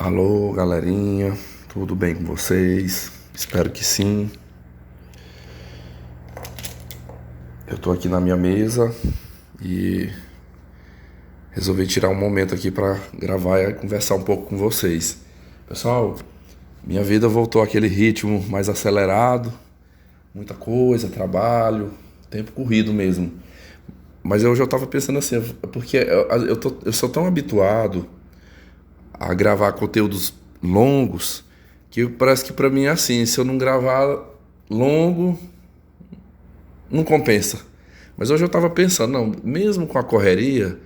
Alô, galerinha, tudo bem com vocês? Espero que sim. Eu tô aqui na minha mesa e resolvi tirar um momento aqui para gravar e conversar um pouco com vocês. Pessoal, minha vida voltou àquele ritmo mais acelerado, muita coisa, trabalho, tempo corrido mesmo. Mas eu já tava pensando assim, porque eu sou tão habituado a gravar conteúdos longos que parece que pra mim é assim, se eu não gravar longo, não compensa. Mas hoje eu tava pensando, não, mesmo com a correria,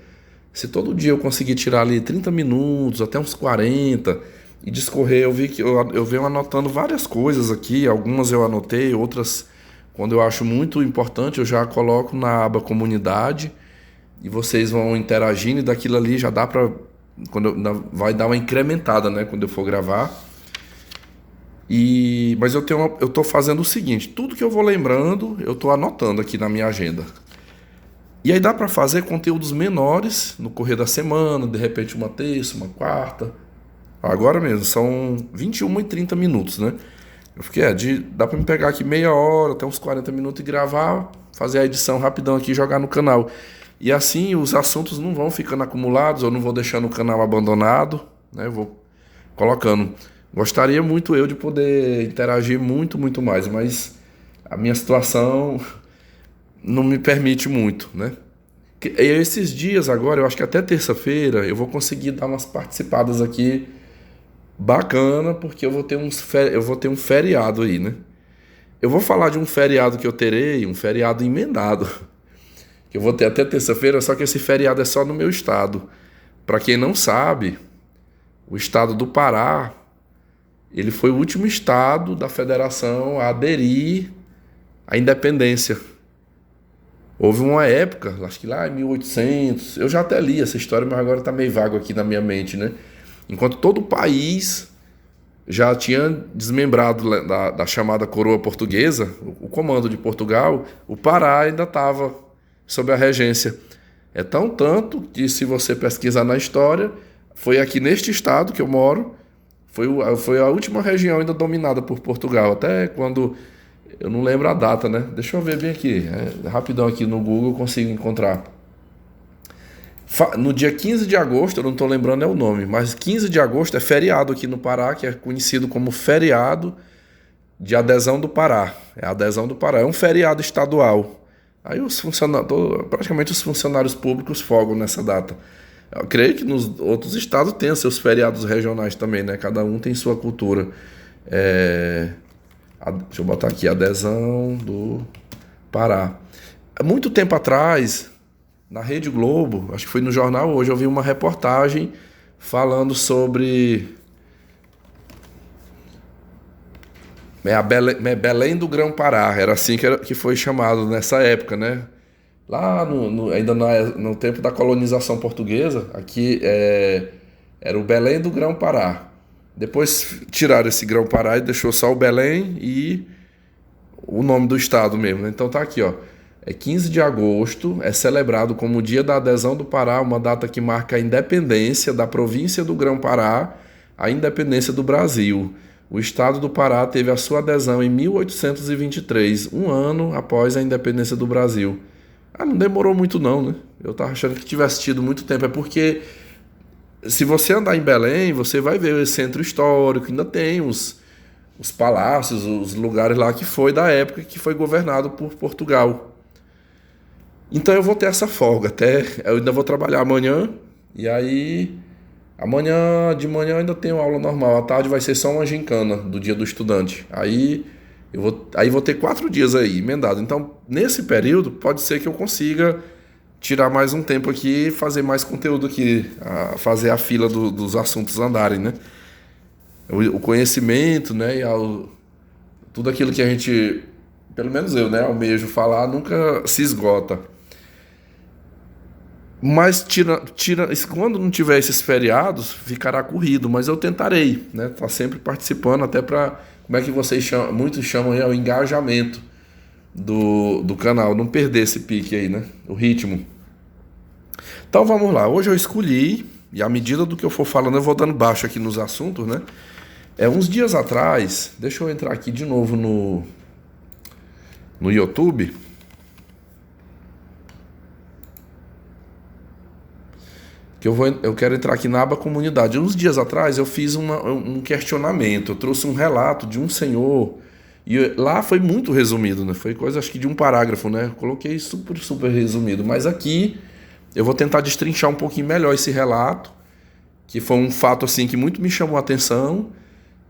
se todo dia eu conseguir tirar ali 30 minutos, até uns 40 e discorrer, eu vi que eu venho anotando várias coisas aqui, algumas eu anotei, outras quando eu acho muito importante eu já coloco na aba comunidade e vocês vão interagindo e daquilo ali já dá pra vai dar uma incrementada, né, quando eu for gravar. Mas eu tô fazendo o seguinte, tudo que eu vou lembrando, eu tô anotando aqui na minha agenda. E aí dá para fazer conteúdos menores no correr da semana, de repente uma terça, uma quarta. Agora mesmo, são 21 e 30 minutos, né? Eu fiquei, dá para me pegar aqui meia hora, até uns 40 minutos e gravar, fazer a edição rapidão aqui e jogar no canal. E assim os assuntos não vão ficando acumulados, eu não vou deixando o canal abandonado, né? Eu vou colocando. Gostaria muito eu de poder interagir muito, muito mais, mas a minha situação não me permite muito, né? E esses dias agora, eu acho que até terça-feira, eu vou conseguir dar umas participadas aqui bacana, porque eu vou ter um feriado aí, né? Eu vou falar de um feriado que eu terei, um feriado emendado, que eu vou ter até terça-feira, só que esse feriado é só no meu estado. Para quem não sabe, o estado do Pará, ele foi o último estado da federação a aderir à independência. Houve uma época, acho que lá em 1800, eu já até li essa história, mas agora está meio vago aqui na minha mente, né? Enquanto todo o país já tinha desmembrado da chamada coroa portuguesa, o comando de Portugal, o Pará ainda estava sob a regência. É tão tanto que, se você pesquisar na história, foi aqui neste estado que eu moro, foi a última região ainda dominada por Portugal, até quando... Eu não lembro a data, né? Deixa eu ver bem aqui. Rapidão aqui no Google eu consigo encontrar. No dia 15 de agosto, eu não estou lembrando é o nome, mas 15 de agosto é feriado aqui no Pará, que é conhecido como feriado de adesão do Pará. É a adesão do Pará. É um feriado estadual. Aí praticamente os funcionários públicos folgam nessa data. Eu creio que nos outros estados tem seus feriados regionais também, né? Cada um tem sua cultura. Deixa eu botar aqui, adesão do Pará. Há muito tempo atrás, na Rede Globo, acho que foi no jornal Hoje, eu vi uma reportagem falando sobre Belém do Grão-Pará. Era assim que foi chamado nessa época, né? Lá ainda no tempo da colonização portuguesa, aqui era o Belém do Grão-Pará. Depois tiraram esse Grão-Pará e deixou só o Belém e o nome do estado mesmo, né? Então tá aqui, ó. 15 de agosto, é celebrado como o Dia da Adesão do Pará, uma data que marca a independência da província do Grão-Pará, a independência do Brasil. O estado do Pará teve a sua adesão em 1823, um ano após a independência do Brasil. Não demorou muito não, né? Eu tava achando que tivesse tido muito tempo, é porque... Se você andar em Belém, você vai ver o centro histórico, ainda tem os palácios, os lugares lá que foi da época que foi governado por Portugal. Então eu vou ter essa folga, eu ainda vou trabalhar amanhã, e aí de manhã eu ainda tenho aula normal, à tarde vai ser só uma gincana do Dia do Estudante. Aí vou ter 4 dias aí, emendado. Então, nesse período, pode ser que eu consiga tirar mais um tempo aqui e fazer mais conteúdo aqui, fazer a fila dos assuntos andarem, né? O conhecimento, né? Tudo aquilo que a gente, pelo menos eu, né, almejo falar, nunca se esgota. Mas quando não tiver esses feriados, ficará corrido, mas eu tentarei, né? Tá sempre participando, até para, como é que vocês chamam, muitos chamam aí, o engajamento do canal, não perder esse pique aí, né? O ritmo. Então vamos lá, hoje eu escolhi e à medida do que eu for falando, eu vou dando baixo aqui nos assuntos, né? Uns dias atrás, deixa eu entrar aqui de novo no YouTube. Eu quero entrar aqui na aba comunidade. Uns dias atrás eu fiz um questionamento. Eu trouxe um relato de um senhor. E lá foi muito resumido, né? Foi coisa acho que de um parágrafo, né? Coloquei super, super resumido. Mas aqui eu vou tentar destrinchar um pouquinho melhor esse relato, que foi um fato assim que muito me chamou a atenção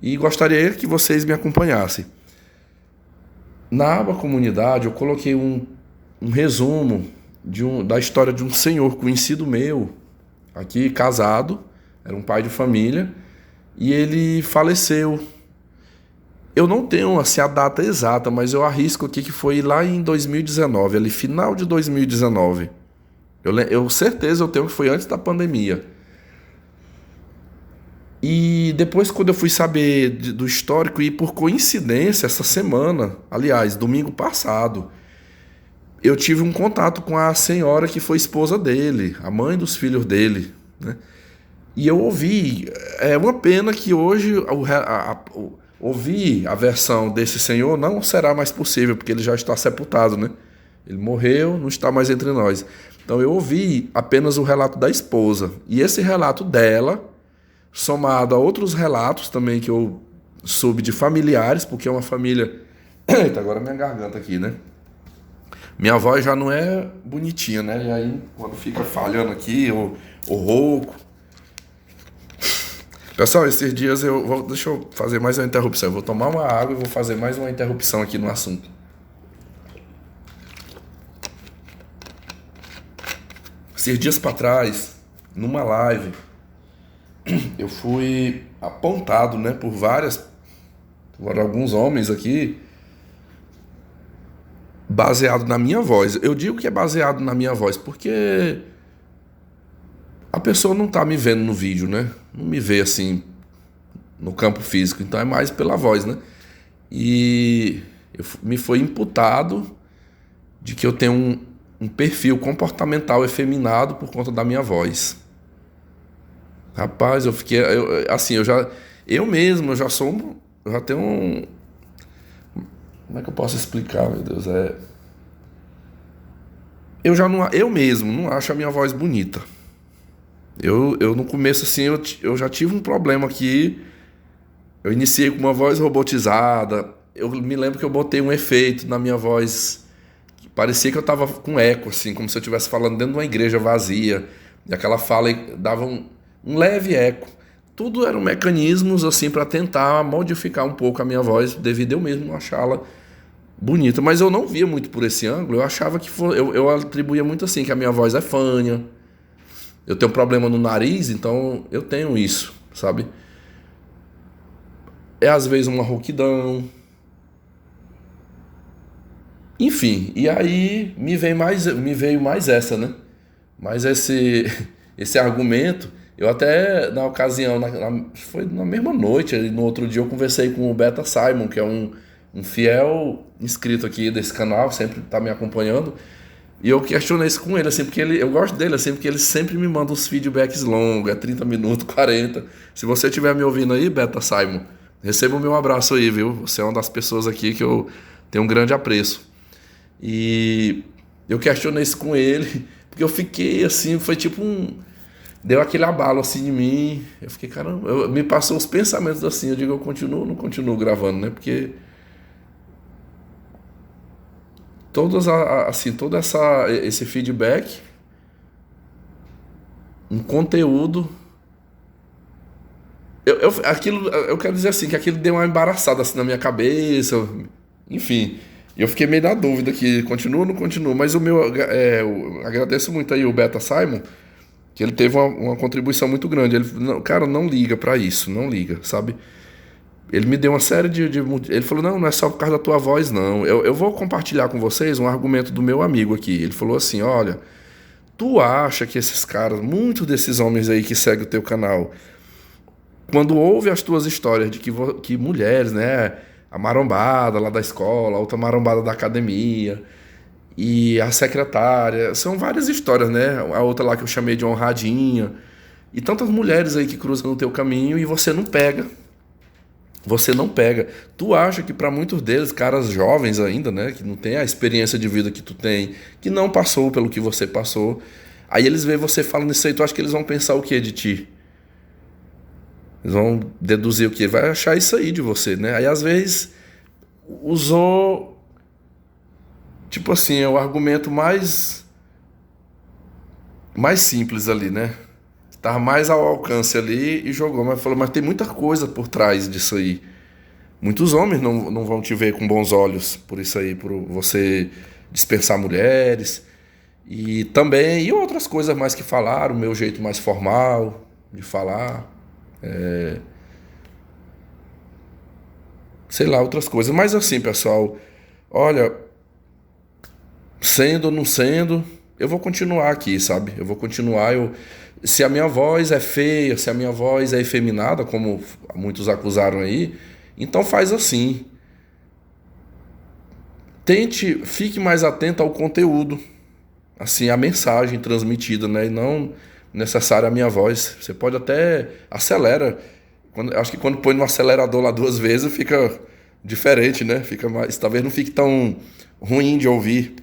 e gostaria que vocês me acompanhassem. Na aba comunidade eu coloquei um resumo da história de um senhor conhecido meu, aqui casado, era um pai de família, e ele faleceu. Eu não tenho assim, a data exata, mas eu arrisco aqui que foi lá em 2019, ali final de 2019. Certeza eu tenho que foi antes da pandemia. E depois, quando eu fui saber do histórico, e por coincidência, essa semana, aliás, domingo passado, eu tive um contato com a senhora que foi esposa dele, a mãe dos filhos dele, né? E eu ouvi, é uma pena que hoje ouvir a versão desse senhor não será mais possível, porque ele já está sepultado, né? Ele morreu, não está mais entre nós. Então eu ouvi apenas o relato da esposa. E esse relato dela, somado a outros relatos também que eu soube de familiares, porque é uma família... Eita, agora minha garganta aqui, né? Minha voz já não é bonitinha, né? E aí, quando fica falhando aqui, ou rouco... Pessoal, esses dias deixa eu fazer mais uma interrupção. Eu vou tomar uma água e vou fazer mais uma interrupção aqui no assunto. Esses dias para trás, numa live, eu fui apontado, né, por alguns homens aqui, baseado na minha voz. Eu digo que é baseado na minha voz porque a pessoa não tá me vendo no vídeo, né? Não me vê assim no campo físico, então é mais pela voz, né? E me foi imputado de que eu tenho um perfil comportamental efeminado por conta da minha voz. Rapaz, eu fiquei... Eu já tenho um... Como é que eu posso explicar, meu Deus? Eu mesmo não acho a minha voz bonita. Eu no começo, assim, eu já tive um problema aqui. Eu iniciei com uma voz robotizada. Eu me lembro que eu botei um efeito na minha voz que parecia que eu tava com eco, assim, como se eu estivesse falando dentro de uma igreja vazia. E aquela fala dava um leve eco. Tudo eram mecanismos, assim, para tentar modificar um pouco a minha voz, devido eu mesmo não achá-la bonita. Mas eu não via muito por esse ângulo. Eu achava que eu atribuía muito assim, que a minha voz é fanha. Eu tenho um problema no nariz, então eu tenho isso, sabe? É às vezes uma rouquidão. Enfim, e aí me veio mais essa, né? Mas esse argumento, eu até na ocasião, foi na mesma noite, no outro dia eu conversei com o Beta Simon, que é um fiel inscrito aqui desse canal, sempre tá me acompanhando. E eu questionei isso com ele, assim, porque eu gosto dele, assim, porque ele sempre me manda uns feedbacks longos, 30 minutos, 40. Se você estiver me ouvindo aí, Beta Simon, receba o meu abraço aí, viu? Você é uma das pessoas aqui que eu tenho um grande apreço. E eu questionei isso com ele, porque eu fiquei, assim, foi tipo deu aquele abalo, assim, em mim. Eu fiquei, caramba, me passou os pensamentos assim, eu digo, eu continuo ou não continuo gravando, né? Porque... todo esse feedback, um conteúdo, eu quero dizer assim, que aquilo deu uma embaraçada assim na minha cabeça, enfim, eu fiquei meio na dúvida que continua ou não continua, mas eu agradeço muito aí o Beta Simon, que ele teve uma contribuição muito grande. Ele, cara, não liga pra isso, não liga, sabe? Ele me deu uma série ele falou, não é só por causa da tua voz, não. Eu vou compartilhar com vocês um argumento do meu amigo aqui. Ele falou assim, olha, tu acha que esses caras, muitos desses homens aí que seguem o teu canal, quando ouve as tuas histórias de que mulheres, né, a marombada lá da escola, a outra marombada da academia, e a secretária, são várias histórias, né? A outra lá que eu chamei de honradinha, E tantas mulheres aí que cruzam no teu caminho e você não pega. Você não pega. Tu acha que para muitos deles, caras jovens ainda, né, que não tem a experiência de vida que tu tem, que não passou pelo que você passou, aí eles veem você falando isso aí, tu acha que eles vão pensar o que de ti? Eles vão deduzir o quê? Vai achar isso aí de você, né? Aí às vezes usou, tipo assim, é o argumento mais simples ali, né? Tava mais ao alcance ali e jogou, mas falou, mas tem muita coisa por trás disso aí. Muitos homens não vão te ver com bons olhos por isso aí, por você dispensar mulheres. E também, e outras coisas mais que falaram, o meu jeito mais formal de falar. Sei lá, outras coisas. Mas assim, pessoal, olha, sendo ou não sendo, eu vou continuar aqui, sabe? Eu vou continuar, se a minha voz é feia, se a minha voz é efeminada, como muitos acusaram aí, então faz assim. Fique mais atento ao conteúdo, assim, a mensagem transmitida, né? E não necessário a minha voz. Você pode até acelera. Acho que quando põe no acelerador lá 2 vezes fica diferente, né? Fica mais, talvez não fique tão ruim de ouvir.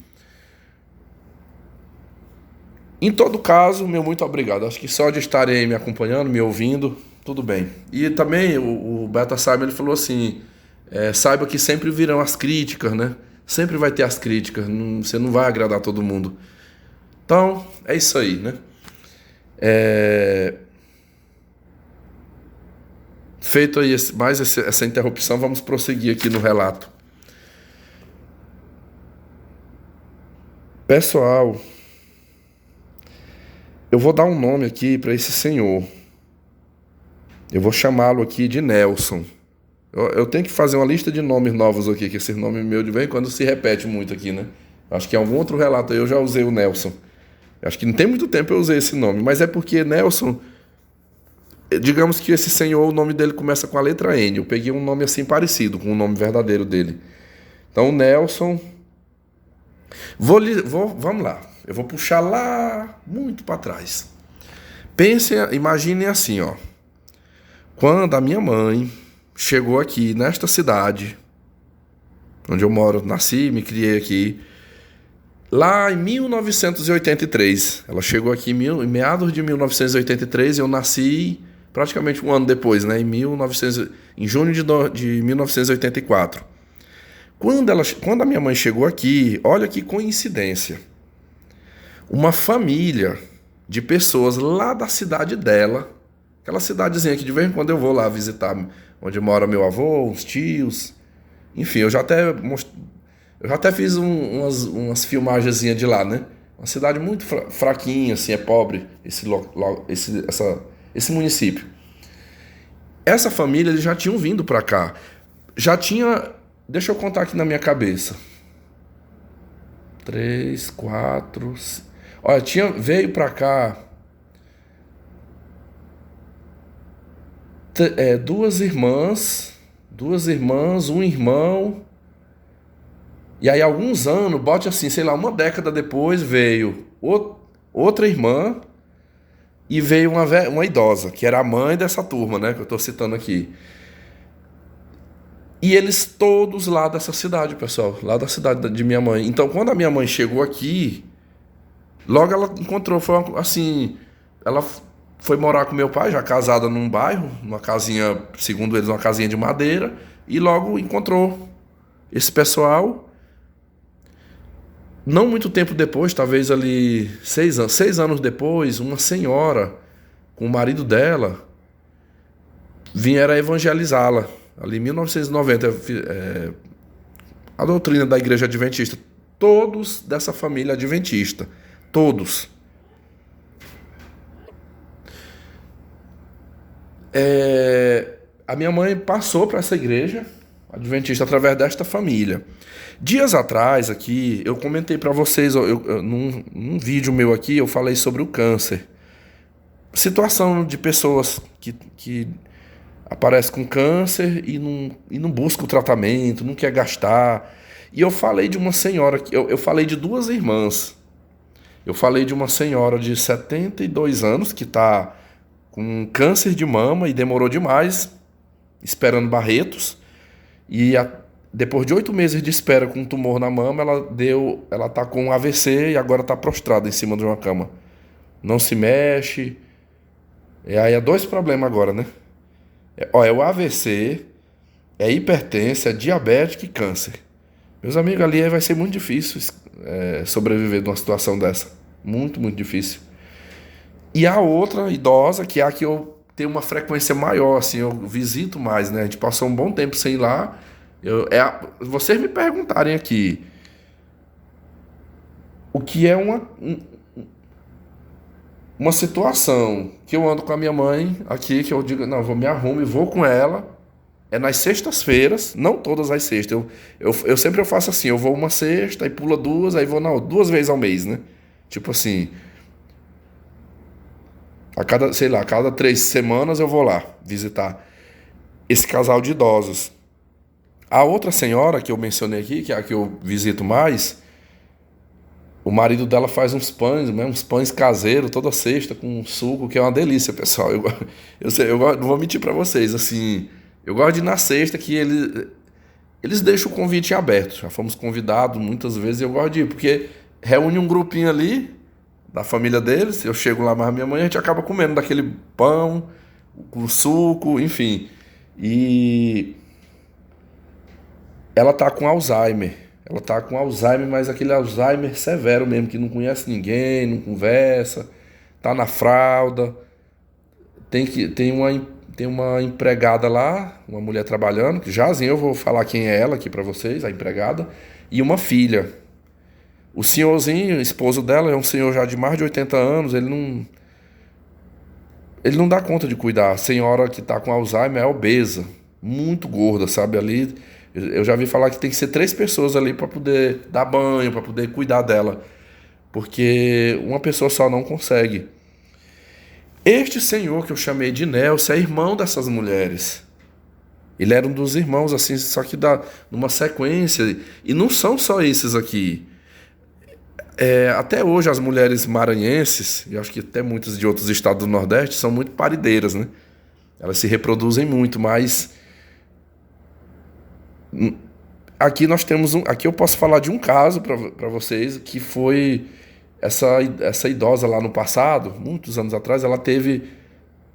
Em todo caso, meu muito obrigado. Acho que só de estarem aí me acompanhando, me ouvindo, tudo bem. E também o Beta Simon, ele falou assim, saiba que sempre virão as críticas, né? Sempre vai ter as críticas, você não vai agradar todo mundo. Então, é isso aí, né? Feito aí essa interrupção, vamos prosseguir aqui no relato. Pessoal, eu vou dar um nome aqui para esse senhor. Eu vou chamá-lo aqui de Nelson. Eu tenho que fazer uma lista de nomes novos aqui, que esse nome meu de vez em quando se repete muito aqui, né? Acho que em algum outro relato aí eu já usei o Nelson. Acho que não tem muito tempo eu usei esse nome, mas é porque Nelson, digamos que esse senhor, o nome dele começa com a letra N. Eu peguei um nome assim parecido com o nome verdadeiro dele. Então, Nelson. Vamos lá. Eu vou puxar lá muito para trás. Imaginem assim, ó. Quando a minha mãe chegou aqui nesta cidade, onde eu moro, nasci, me criei aqui, lá em 1983. Ela chegou aqui em meados de 1983 e eu nasci praticamente um ano depois, né? Em junho de 1984. Quando a minha mãe chegou aqui, olha que coincidência. Uma família de pessoas lá da cidade dela, aquela cidadezinha que de vez em quando eu vou lá visitar, onde mora meu avô, os tios. Enfim, eu já até fiz umas filmagenzinhas de lá, né? Uma cidade muito fraquinha, assim, é pobre, esse município. Essa família, eles já tinham vindo pra cá. Deixa eu contar aqui na minha cabeça. 3, 4... Olha, veio pra cá... duas irmãs, um irmão. E aí, alguns anos, bote assim, sei lá, uma década depois, veio outra irmã e veio uma idosa, que era a mãe dessa turma, né, que eu tô citando aqui. E eles todos lá dessa cidade, pessoal, lá da cidade de minha mãe. Então, quando a minha mãe chegou aqui, logo ela encontrou, ela foi morar com meu pai, já casada num bairro, numa casinha, segundo eles, uma casinha de madeira, e logo encontrou esse pessoal. Não muito tempo depois, talvez ali 6 anos depois, uma senhora com o marido dela vieram evangelizá-la. Ali em 1990, a doutrina da igreja adventista, todos dessa família adventista, todos. A minha mãe passou para essa igreja adventista através desta família. Dias atrás aqui, eu comentei para vocês, num vídeo meu aqui, eu falei sobre o câncer. Situação de pessoas que aparecem com câncer e não buscam o tratamento, não quer gastar. E eu falei de uma senhora, eu falei de duas irmãs. Eu falei de uma senhora de 72 anos que está com câncer de mama e demorou demais, esperando Barretos. E depois de 8 meses de espera com um tumor na mama, ela tá com um AVC e agora tá prostrada em cima de uma cama. Não se mexe. E aí é 2 problemas agora, né? É o AVC, é hipertensa, é diabetes e câncer. Meus amigos, ali vai ser muito difícil sobreviver de uma situação dessa. Muito, muito difícil. E a outra idosa, que é a que eu tenho uma frequência maior, assim, eu visito mais, né? A gente passou um bom tempo sem ir lá. Vocês me perguntarem aqui o que é uma situação que eu ando com a minha mãe aqui, que eu digo, não, me arrumo e vou com ela. É nas sextas-feiras, não todas as sextas. Eu sempre faço assim, eu vou uma sexta, aí pula 2, aí vou 2 vezes ao mês, né? Tipo assim, a cada 3 semanas eu vou lá visitar esse casal de idosos. A outra senhora que eu mencionei aqui, que é a que eu visito mais, o marido dela faz uns pães, né, uns pães caseiros toda sexta com suco, que é uma delícia, pessoal. Não vou mentir pra vocês, assim, eu gosto de ir na sexta que eles deixam o convite aberto. Já fomos convidados muitas vezes e eu gosto de ir, porque reúne um grupinho ali da família deles, eu chego lá mais a minha mãe, a gente acaba comendo daquele pão com suco, enfim. E ela tá com Alzheimer. Ela tá com Alzheimer, mas aquele Alzheimer severo mesmo, que não conhece ninguém, não conversa, tá na fralda. Tem uma empregada lá, uma mulher trabalhando, que jazinho eu vou falar quem é ela aqui pra vocês, a empregada, e uma filha. O senhorzinho, esposo dela, é um senhor já de mais de 80 anos, ele não dá conta de cuidar. A senhora que tá com Alzheimer é obesa, muito gorda, sabe? Ali, eu já vi falar que tem que ser 3 pessoas ali para poder dar banho, para poder cuidar dela, porque uma pessoa só não consegue. Este senhor que eu chamei de Nelson é irmão dessas mulheres. Ele era um dos irmãos, assim, só que numa sequência. E não são só esses aqui. Até hoje as mulheres maranhenses, e acho que até muitas de outros estados do Nordeste, são muito parideiras, né? Elas se reproduzem muito, mas aqui nós temos aqui eu posso falar de um caso para vocês, que foi essa idosa lá no passado, muitos anos atrás, ela teve,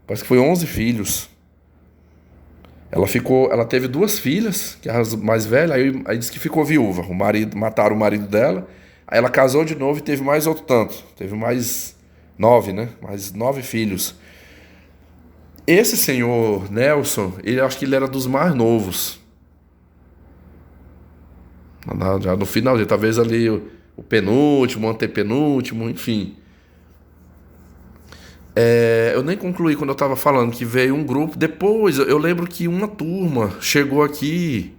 parece que foi 11 filhos. Ela teve 2 filhas, que é a mais velha, aí disse que ficou viúva. Mataram o marido dela. Aí ela casou de novo e teve mais outro tanto. Teve mais 9, né? Mais 9 filhos. Esse senhor Nelson, acho que ele era dos mais novos. Já no final, talvez ali o penúltimo, o antepenúltimo, enfim. Eu nem concluí quando eu estava falando que veio um grupo. Depois, eu lembro que uma turma chegou aqui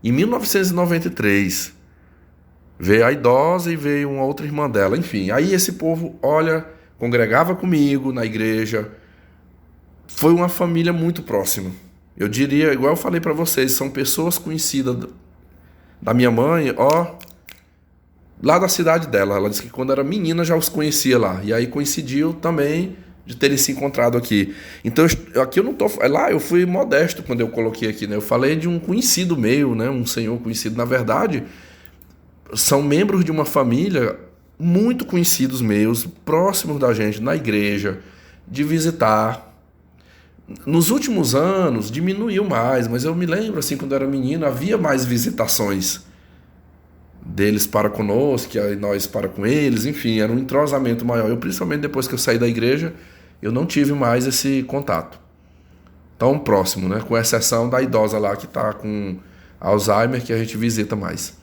em 1993. Veio a idosa e veio uma outra irmã dela. Enfim, aí esse povo, congregava comigo na igreja. Foi uma família muito próxima. Eu diria, igual eu falei para vocês, são pessoas conhecidas da minha mãe, lá da cidade dela. Ela disse que quando era menina já os conhecia lá. E aí coincidiu também de terem se encontrado aqui. Então, aqui eu não tô... Lá eu fui modesto quando eu coloquei aqui, né? Eu falei de um conhecido meu, né? Um senhor conhecido. Na verdade, são membros de uma família muito conhecidos meus, próximos da gente, na igreja, de visitar. Nos últimos anos diminuiu mais, mas eu me lembro, assim, quando eu era menino, havia mais visitações deles para conosco, e nós para com eles, enfim, era um entrosamento maior. Eu, principalmente depois que eu saí da igreja, eu não tive mais esse contato tão próximo, né? Com exceção da idosa lá que está com Alzheimer, que a gente visita mais.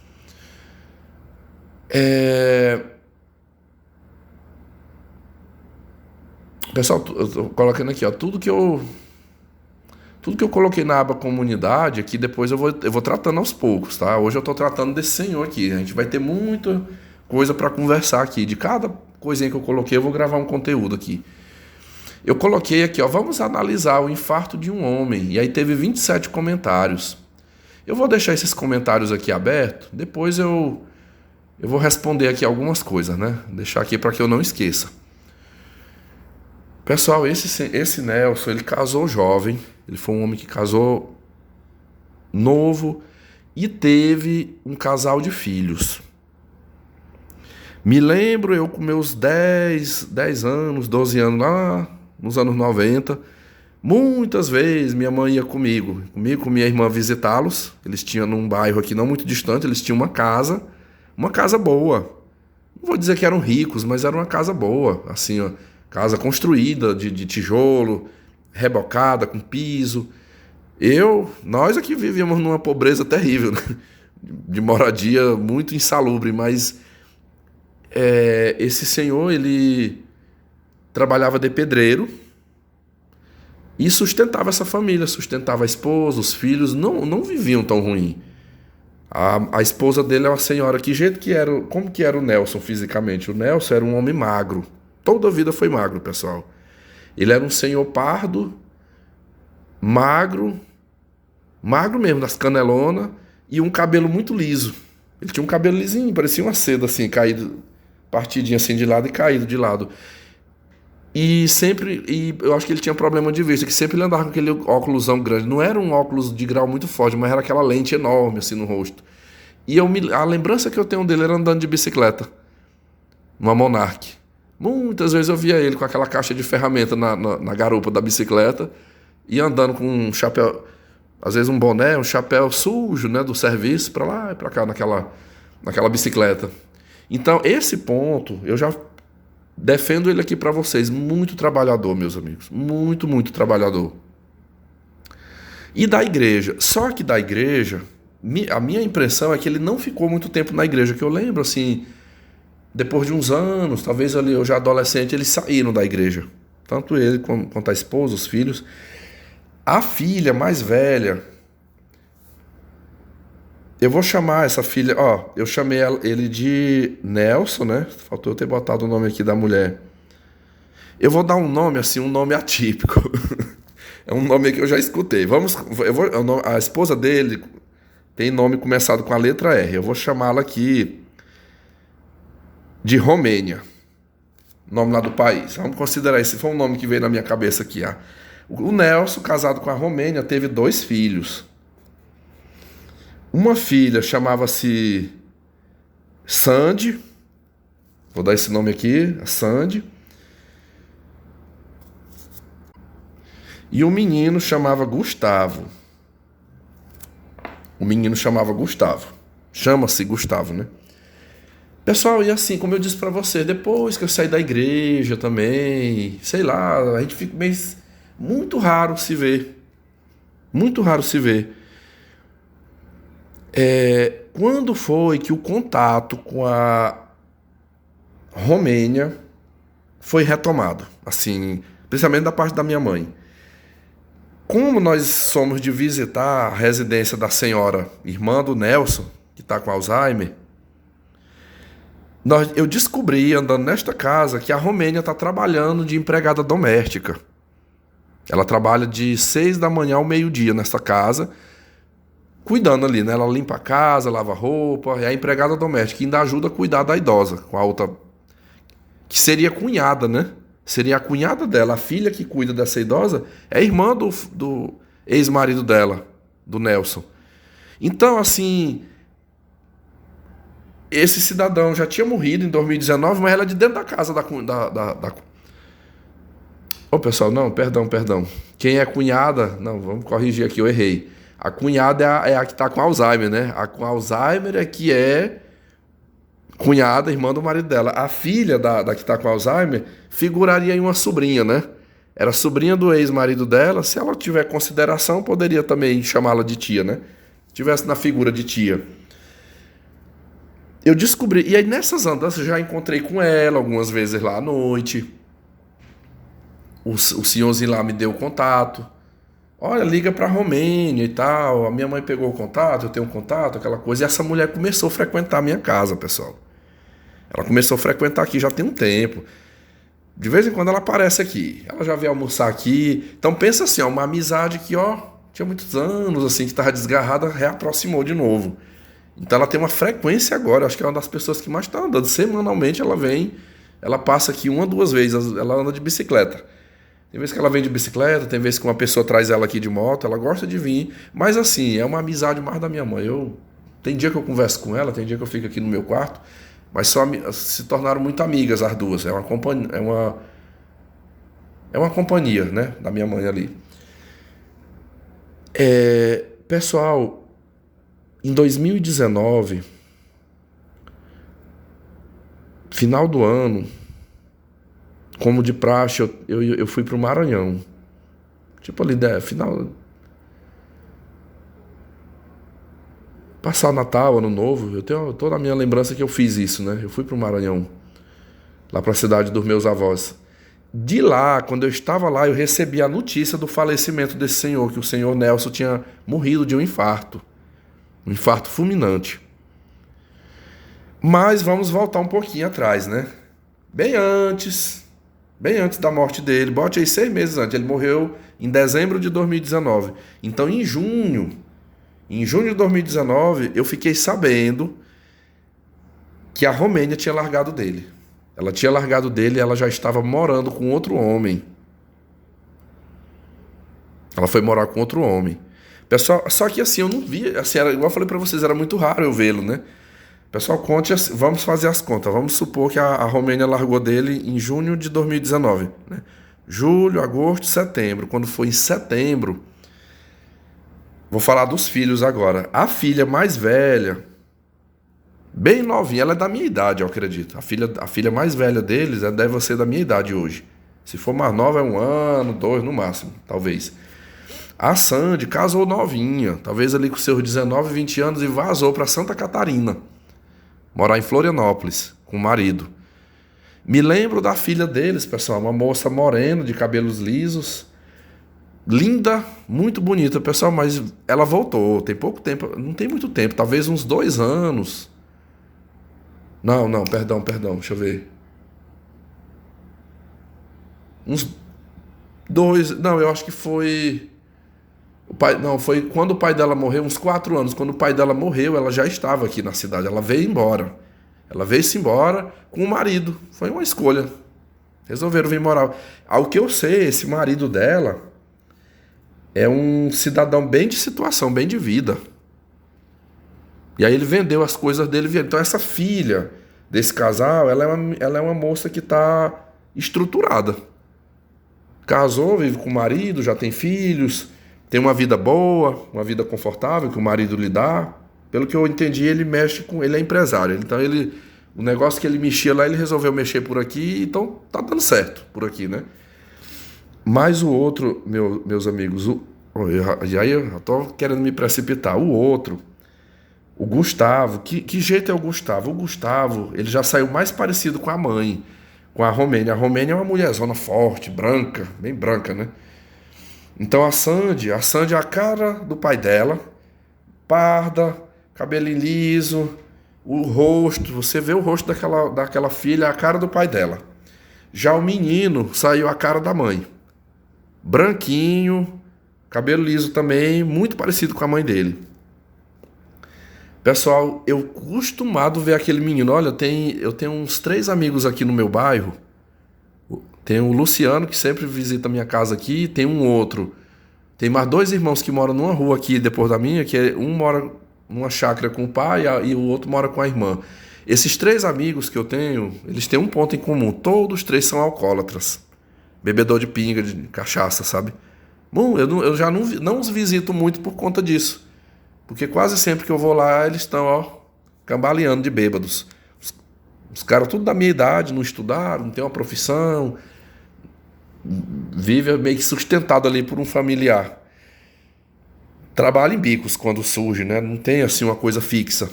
Pessoal, eu tô colocando aqui, tudo que eu coloquei na aba comunidade aqui, depois eu vou tratando aos poucos, tá? Hoje eu tô tratando desse senhor aqui. A gente vai ter muita coisa para conversar aqui. De cada coisinha que eu coloquei, eu vou gravar um conteúdo aqui. Eu coloquei aqui, vamos analisar o infarto de um homem. E aí teve 27 comentários. Eu vou deixar esses comentários aqui abertos, depois eu vou responder aqui algumas coisas, né? Deixar aqui para que eu não esqueça. Pessoal, esse Nelson, ele casou jovem, ele foi um homem que casou novo e teve um casal de filhos. Me lembro eu com meus 10 anos, 12 anos lá nos anos 90, muitas vezes minha mãe ia comigo com minha irmã visitá-los. Eles tinham num bairro aqui não muito distante, eles tinham uma casa boa. Não vou dizer que eram ricos, mas era uma casa boa, assim, ó, casa construída de tijolo, rebocada, com piso. Nós aqui vivíamos numa pobreza terrível, né? De moradia muito insalubre, mas esse senhor, ele trabalhava de pedreiro e sustentava essa família, sustentava a esposa, os filhos, não viviam tão ruim. A esposa dele é uma senhora, como que era o Nelson fisicamente? O Nelson era um homem magro, toda a vida foi magro, pessoal. Ele era um senhor pardo, magro mesmo, das canelonas, e um cabelo muito liso. Ele tinha um cabelo lisinho, parecia uma seda assim, caído, partidinho assim de lado e caído de lado. E eu acho que ele tinha problema de vista, que sempre ele andava com aquele óculosão grande. Não era um óculos de grau muito forte, mas era aquela lente enorme assim no rosto. E a lembrança que eu tenho dele era andando de bicicleta, numa Monarch. Muitas vezes eu via ele com aquela caixa de ferramenta na garupa da bicicleta e andando com um chapéu, às vezes um boné, um chapéu sujo, né, do serviço, para lá e para cá naquela bicicleta. Então, esse ponto, eu já defendo ele aqui para vocês. Muito trabalhador, meus amigos. Muito, muito trabalhador. E da igreja. Só que da igreja, a minha impressão é que ele não ficou muito tempo na igreja. Que eu lembro, assim, depois de uns anos, talvez ali eu já adolescente, eles saíram da igreja. Tanto ele quanto a esposa, os filhos. A filha mais velha, eu vou chamar essa filha, eu chamei ele de Nelson, né? Faltou eu ter botado o nome aqui da mulher. Eu vou dar um nome assim, um nome atípico. É um nome que eu já escutei. A esposa dele tem nome começado com a letra R. Eu vou chamá-la aqui de Romênia. Nome lá do país. Vamos considerar esse. Foi um nome que veio na minha cabeça aqui. O Nelson, casado com a Romênia, teve 2 filhos. Uma filha chamava-se Sandy. Vou dar esse nome aqui, a Sandy. E o menino chamava Gustavo. Chama-se Gustavo, né? Pessoal, e assim, como eu disse pra você, depois que eu saí da igreja também, sei lá, a gente fica meio... Muito raro se ver. Muito raro se ver. Quando foi que o contato com a Romênia foi retomado? Assim, principalmente da parte da minha mãe. Como nós somos de visitar a residência da senhora, irmã do Nelson, que está com Alzheimer, eu descobri, andando nesta casa, que a Romênia está trabalhando de empregada doméstica. Ela trabalha de 6 da manhã ao meio-dia nessa casa, cuidando ali, né? Ela limpa a casa, lava roupa, é a empregada doméstica, que ainda ajuda a cuidar da idosa, com a outra, que seria cunhada, né? Seria a cunhada dela, a filha que cuida dessa idosa, é irmã do ex-marido dela, do Nelson. Então, assim, esse cidadão já tinha morrido em 2019, mas ela é de dentro da casa da pessoal, não, perdão. Quem é cunhada, não, vamos corrigir aqui, eu errei. A cunhada é a que está com Alzheimer, né? A com Alzheimer é que é cunhada, irmã do marido dela. A filha da que está com Alzheimer figuraria em uma sobrinha, né? Era sobrinha do ex-marido dela. Se ela tiver consideração, poderia também chamá-la de tia, né? Tivesse na figura de tia. Eu descobri, e aí nessas andanças já encontrei com ela algumas vezes lá à noite. O senhorzinho lá me deu o contato. Olha, liga pra Romênia e tal. A minha mãe pegou o contato, eu tenho um contato, aquela coisa. E essa mulher começou a frequentar a minha casa, pessoal. Ela começou a frequentar aqui já tem um tempo. De vez em quando ela aparece aqui. Ela já veio almoçar aqui. Então pensa assim, uma amizade que, tinha muitos anos, assim, que estava desgarrada, reaproximou de novo. Então ela tem uma frequência agora. Acho que é uma das pessoas que mais está andando. Semanalmente ela vem, ela passa aqui 1 ou 2 vezes. Ela anda de bicicleta. Tem vezes que ela vem de bicicleta, tem vezes que uma pessoa traz ela aqui de moto, ela gosta de vir. Mas assim, é uma amizade mais da minha mãe. Tem dia que eu converso com ela, tem dia que eu fico aqui no meu quarto, mas se tornaram muito amigas as duas. É uma companhia, né, da minha mãe ali. Pessoal, em 2019, final do ano, como de praxe, eu fui pro Maranhão. Tipo ali, final. Passar Natal, Ano Novo, eu tenho toda a minha lembrança que eu fiz isso, né? Eu fui pro Maranhão, lá pra cidade dos meus avós. De lá, quando eu estava lá, eu recebi a notícia do falecimento desse senhor, que o senhor Nelson tinha morrido de um infarto fulminante. Mas vamos voltar um pouquinho atrás, né? Bem antes da morte dele, bote aí 6 meses antes, ele morreu em dezembro de 2019. Então, em junho de 2019, eu fiquei sabendo que a Romênia tinha largado dele. Ela tinha largado dele e ela já estava morando com outro homem. Ela foi morar com outro homem. Pessoal, só que assim, eu não via, assim, igual eu falei pra vocês, era muito raro eu vê-lo, né? Pessoal, vamos fazer as contas. Vamos supor que a Romênia largou dele em junho de 2019, né? Julho, agosto, setembro. Quando foi em setembro, vou falar dos filhos agora. A filha mais velha, bem novinha, ela é da minha idade, eu acredito. A filha mais velha deles deve ser da minha idade hoje. Se for mais nova, é 1 ano, 2 no máximo, talvez. A Sandy casou novinha, talvez ali com seus 19, 20 anos, e vazou para Santa Catarina, morar em Florianópolis, com o marido. Me lembro da filha deles, pessoal, uma moça morena, de cabelos lisos, linda, muito bonita, pessoal, mas ela voltou, tem pouco tempo, não tem muito tempo, talvez uns 2 anos. Não, perdão, deixa eu ver. Uns 2, não, eu acho que foi... foi quando o pai dela morreu, uns 4 anos. Quando o pai dela morreu, ela já estava aqui na cidade, ela veio embora. Ela veio-se embora com o marido, foi uma escolha. Resolveram vir morar. Ao que eu sei, esse marido dela é um cidadão bem de situação, bem de vida. E aí ele vendeu as coisas dele. Então essa filha desse casal, ela é uma moça que está estruturada. Casou, vive com o marido, já tem filhos, tem uma vida boa, uma vida confortável que o marido lhe dá. Pelo que eu entendi, ele é empresário. Então o negócio que ele mexia lá, ele resolveu mexer por aqui, então tá dando certo por aqui, né? Mas o outro, meus amigos, e aí eu tô querendo me precipitar. O outro, o Gustavo, que jeito é o Gustavo? O Gustavo, ele já saiu mais parecido com a mãe, com a Romênia. A Romênia é uma mulherzona forte, branca, bem branca, né? Então a Sandy é a cara do pai dela, parda, cabelinho liso, o rosto, você vê o rosto daquela filha, é a cara do pai dela. Já o menino saiu a cara da mãe. Branquinho, cabelo liso também, muito parecido com a mãe dele. Pessoal, eu costumado ver aquele menino. Olha, eu tenho uns 3 amigos aqui no meu bairro. Tem o Luciano, que sempre visita a minha casa aqui. Tem um outro. Tem mais 2 irmãos que moram numa rua aqui depois da minha, que um mora numa chácara com o pai e o outro mora com a irmã. Esses 3 amigos que eu tenho, eles têm um ponto em comum. Todos 3 são alcoólatras. Bebedor de pinga, de cachaça, sabe? Bom, eu já não os visito muito por conta disso. Porque quase sempre que eu vou lá, eles estão, cambaleando de bêbados. Os caras tudo da minha idade, não estudaram, não tem uma profissão, vive meio que sustentado ali por um familiar. Trabalha em bicos quando surge, né? Não tem assim uma coisa fixa.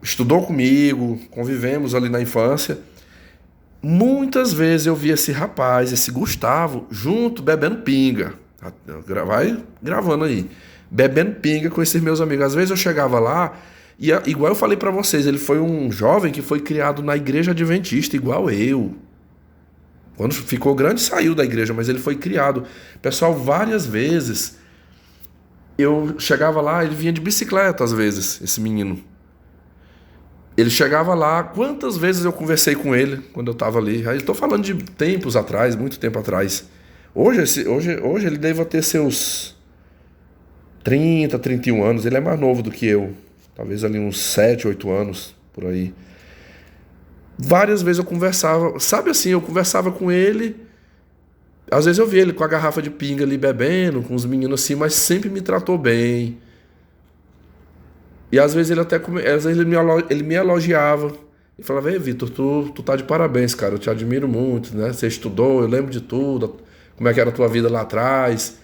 Estudou comigo, convivemos ali na infância. Muitas vezes eu vi esse rapaz, esse Gustavo, junto, bebendo pinga. Vai gravando aí. Bebendo pinga com esses meus amigos. Às vezes eu chegava lá, e igual eu falei pra vocês, ele foi um jovem que foi criado na igreja adventista, igual eu. Quando ficou grande, saiu da igreja, mas ele foi criado. Pessoal, várias vezes eu chegava lá, ele vinha de bicicleta às vezes, esse menino. Ele chegava lá, quantas vezes eu conversei com ele quando eu tava ali? Aí eu tô falando de tempos atrás, muito tempo atrás. Hoje ele deve ter seus 31 anos, ele é mais novo do que eu. Talvez ali uns 7, 8 anos, por aí. Várias vezes eu conversava, sabe assim, eu conversava com ele, às vezes eu via ele com a garrafa de pinga ali bebendo, com os meninos assim, mas sempre me tratou bem. E às vezes às vezes ele me elogiava. E falava, ei, Vitor, tu tá de parabéns, cara, eu te admiro muito, né? Você estudou, eu lembro de tudo, como é que era a tua vida lá atrás.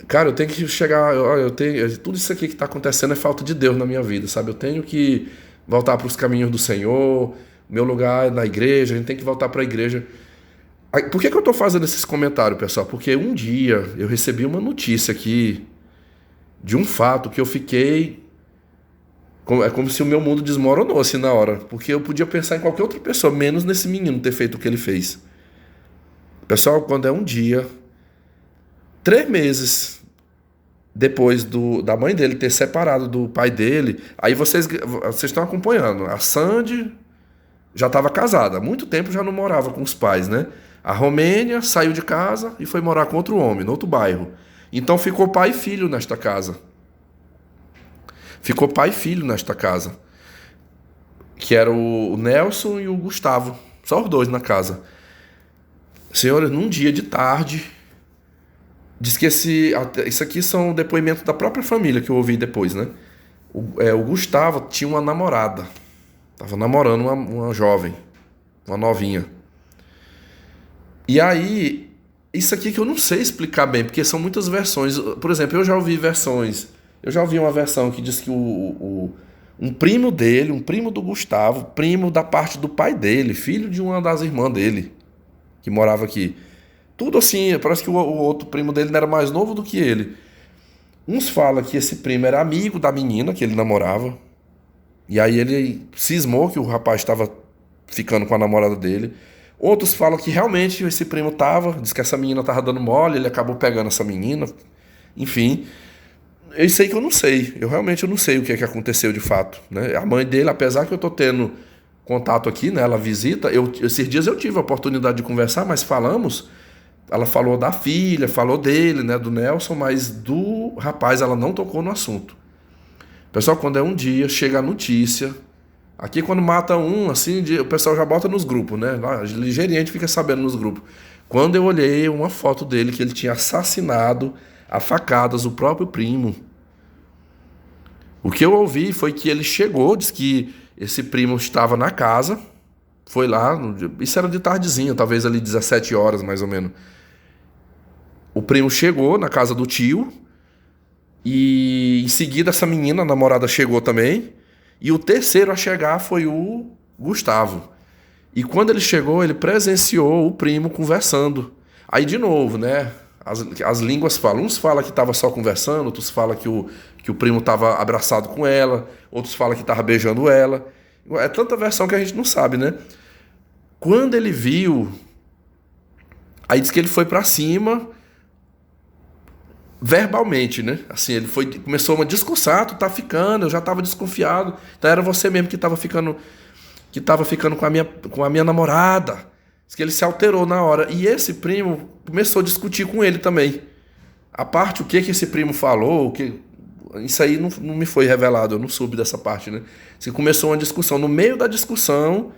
Cara, eu tenho que chegar, eu tenho, tudo isso aqui que tá acontecendo é falta de Deus na minha vida, sabe? Eu tenho que voltar para os caminhos do Senhor, meu lugar é na igreja, a gente tem que voltar para a igreja. Por que eu tô fazendo esses comentários, pessoal? Porque um dia eu recebi uma notícia aqui de um fato que eu fiquei. É como se o meu mundo desmoronou assim na hora. Porque eu podia pensar em qualquer outra pessoa, menos nesse menino ter feito o que ele fez. Pessoal, quando é um dia, 3 meses depois da mãe dele ter separado do pai dele, aí vocês estão acompanhando. A Sandy já estava casada, há muito tempo já não morava com os pais, né? A Romênia saiu de casa e foi morar com outro homem, no outro bairro. Então ficou pai e filho nesta casa. Ficou pai e filho nesta casa. Que era o Nelson e o Gustavo. Só os dois na casa. Senhores, num dia de tarde, diz que isso aqui são depoimentos da própria família que eu ouvi depois, né? O Gustavo tinha uma namorada. Tava namorando uma jovem, uma novinha. E aí, isso aqui que eu não sei explicar bem, porque são muitas versões. Por exemplo, eu já ouvi versões. Eu já ouvi uma versão que diz que um primo dele, um primo do Gustavo, primo da parte do pai dele, filho de uma das irmãs dele, que morava aqui. Tudo assim, parece que o outro primo dele não era mais novo do que ele. Uns falam que esse primo era amigo da menina que ele namorava. E aí ele cismou que o rapaz estava ficando com a namorada dele. Outros falam que realmente esse primo diz que essa menina tava dando mole, ele acabou pegando essa menina. Enfim, eu sei que eu não sei. Eu realmente não sei o que é que aconteceu de fato, né? A mãe dele, apesar que eu tô tendo contato aqui, né? Ela visita. Esses dias eu tive a oportunidade de conversar, mas falamos. Ela falou da filha, falou dele, né? Do Nelson, mas do rapaz ela não tocou no assunto. Pessoal, quando é um dia, chega a notícia. Aqui quando mata um, assim, o pessoal já bota nos grupos, né? Ligeirinho fica sabendo nos grupos. Quando eu olhei uma foto dele que ele tinha assassinado a facadas o próprio primo. O que eu ouvi foi que ele chegou, disse que esse primo estava na casa, foi lá, isso era de tardezinha, talvez ali 17 horas mais ou menos. O primo chegou na casa do tio e em seguida essa menina, a namorada, chegou também. E o terceiro a chegar foi o Gustavo. E quando ele chegou, ele presenciou o primo conversando. Aí, de novo, né? As línguas falam. Uns falam que estava só conversando, outros falam que o primo estava abraçado com ela, outros falam que estava beijando ela. É tanta versão que a gente não sabe, né? Quando ele viu, aí diz que ele foi pra cima verbalmente, né? Assim, começou uma discussão, tu tá ficando, eu já tava desconfiado. Então era você mesmo que tava ficando com a minha namorada. Diz que ele se alterou na hora. E esse primo começou a discutir com ele também. A parte, o que esse primo falou, isso aí não me foi revelado, eu não soube dessa parte, né? Assim, começou uma discussão. No meio da discussão,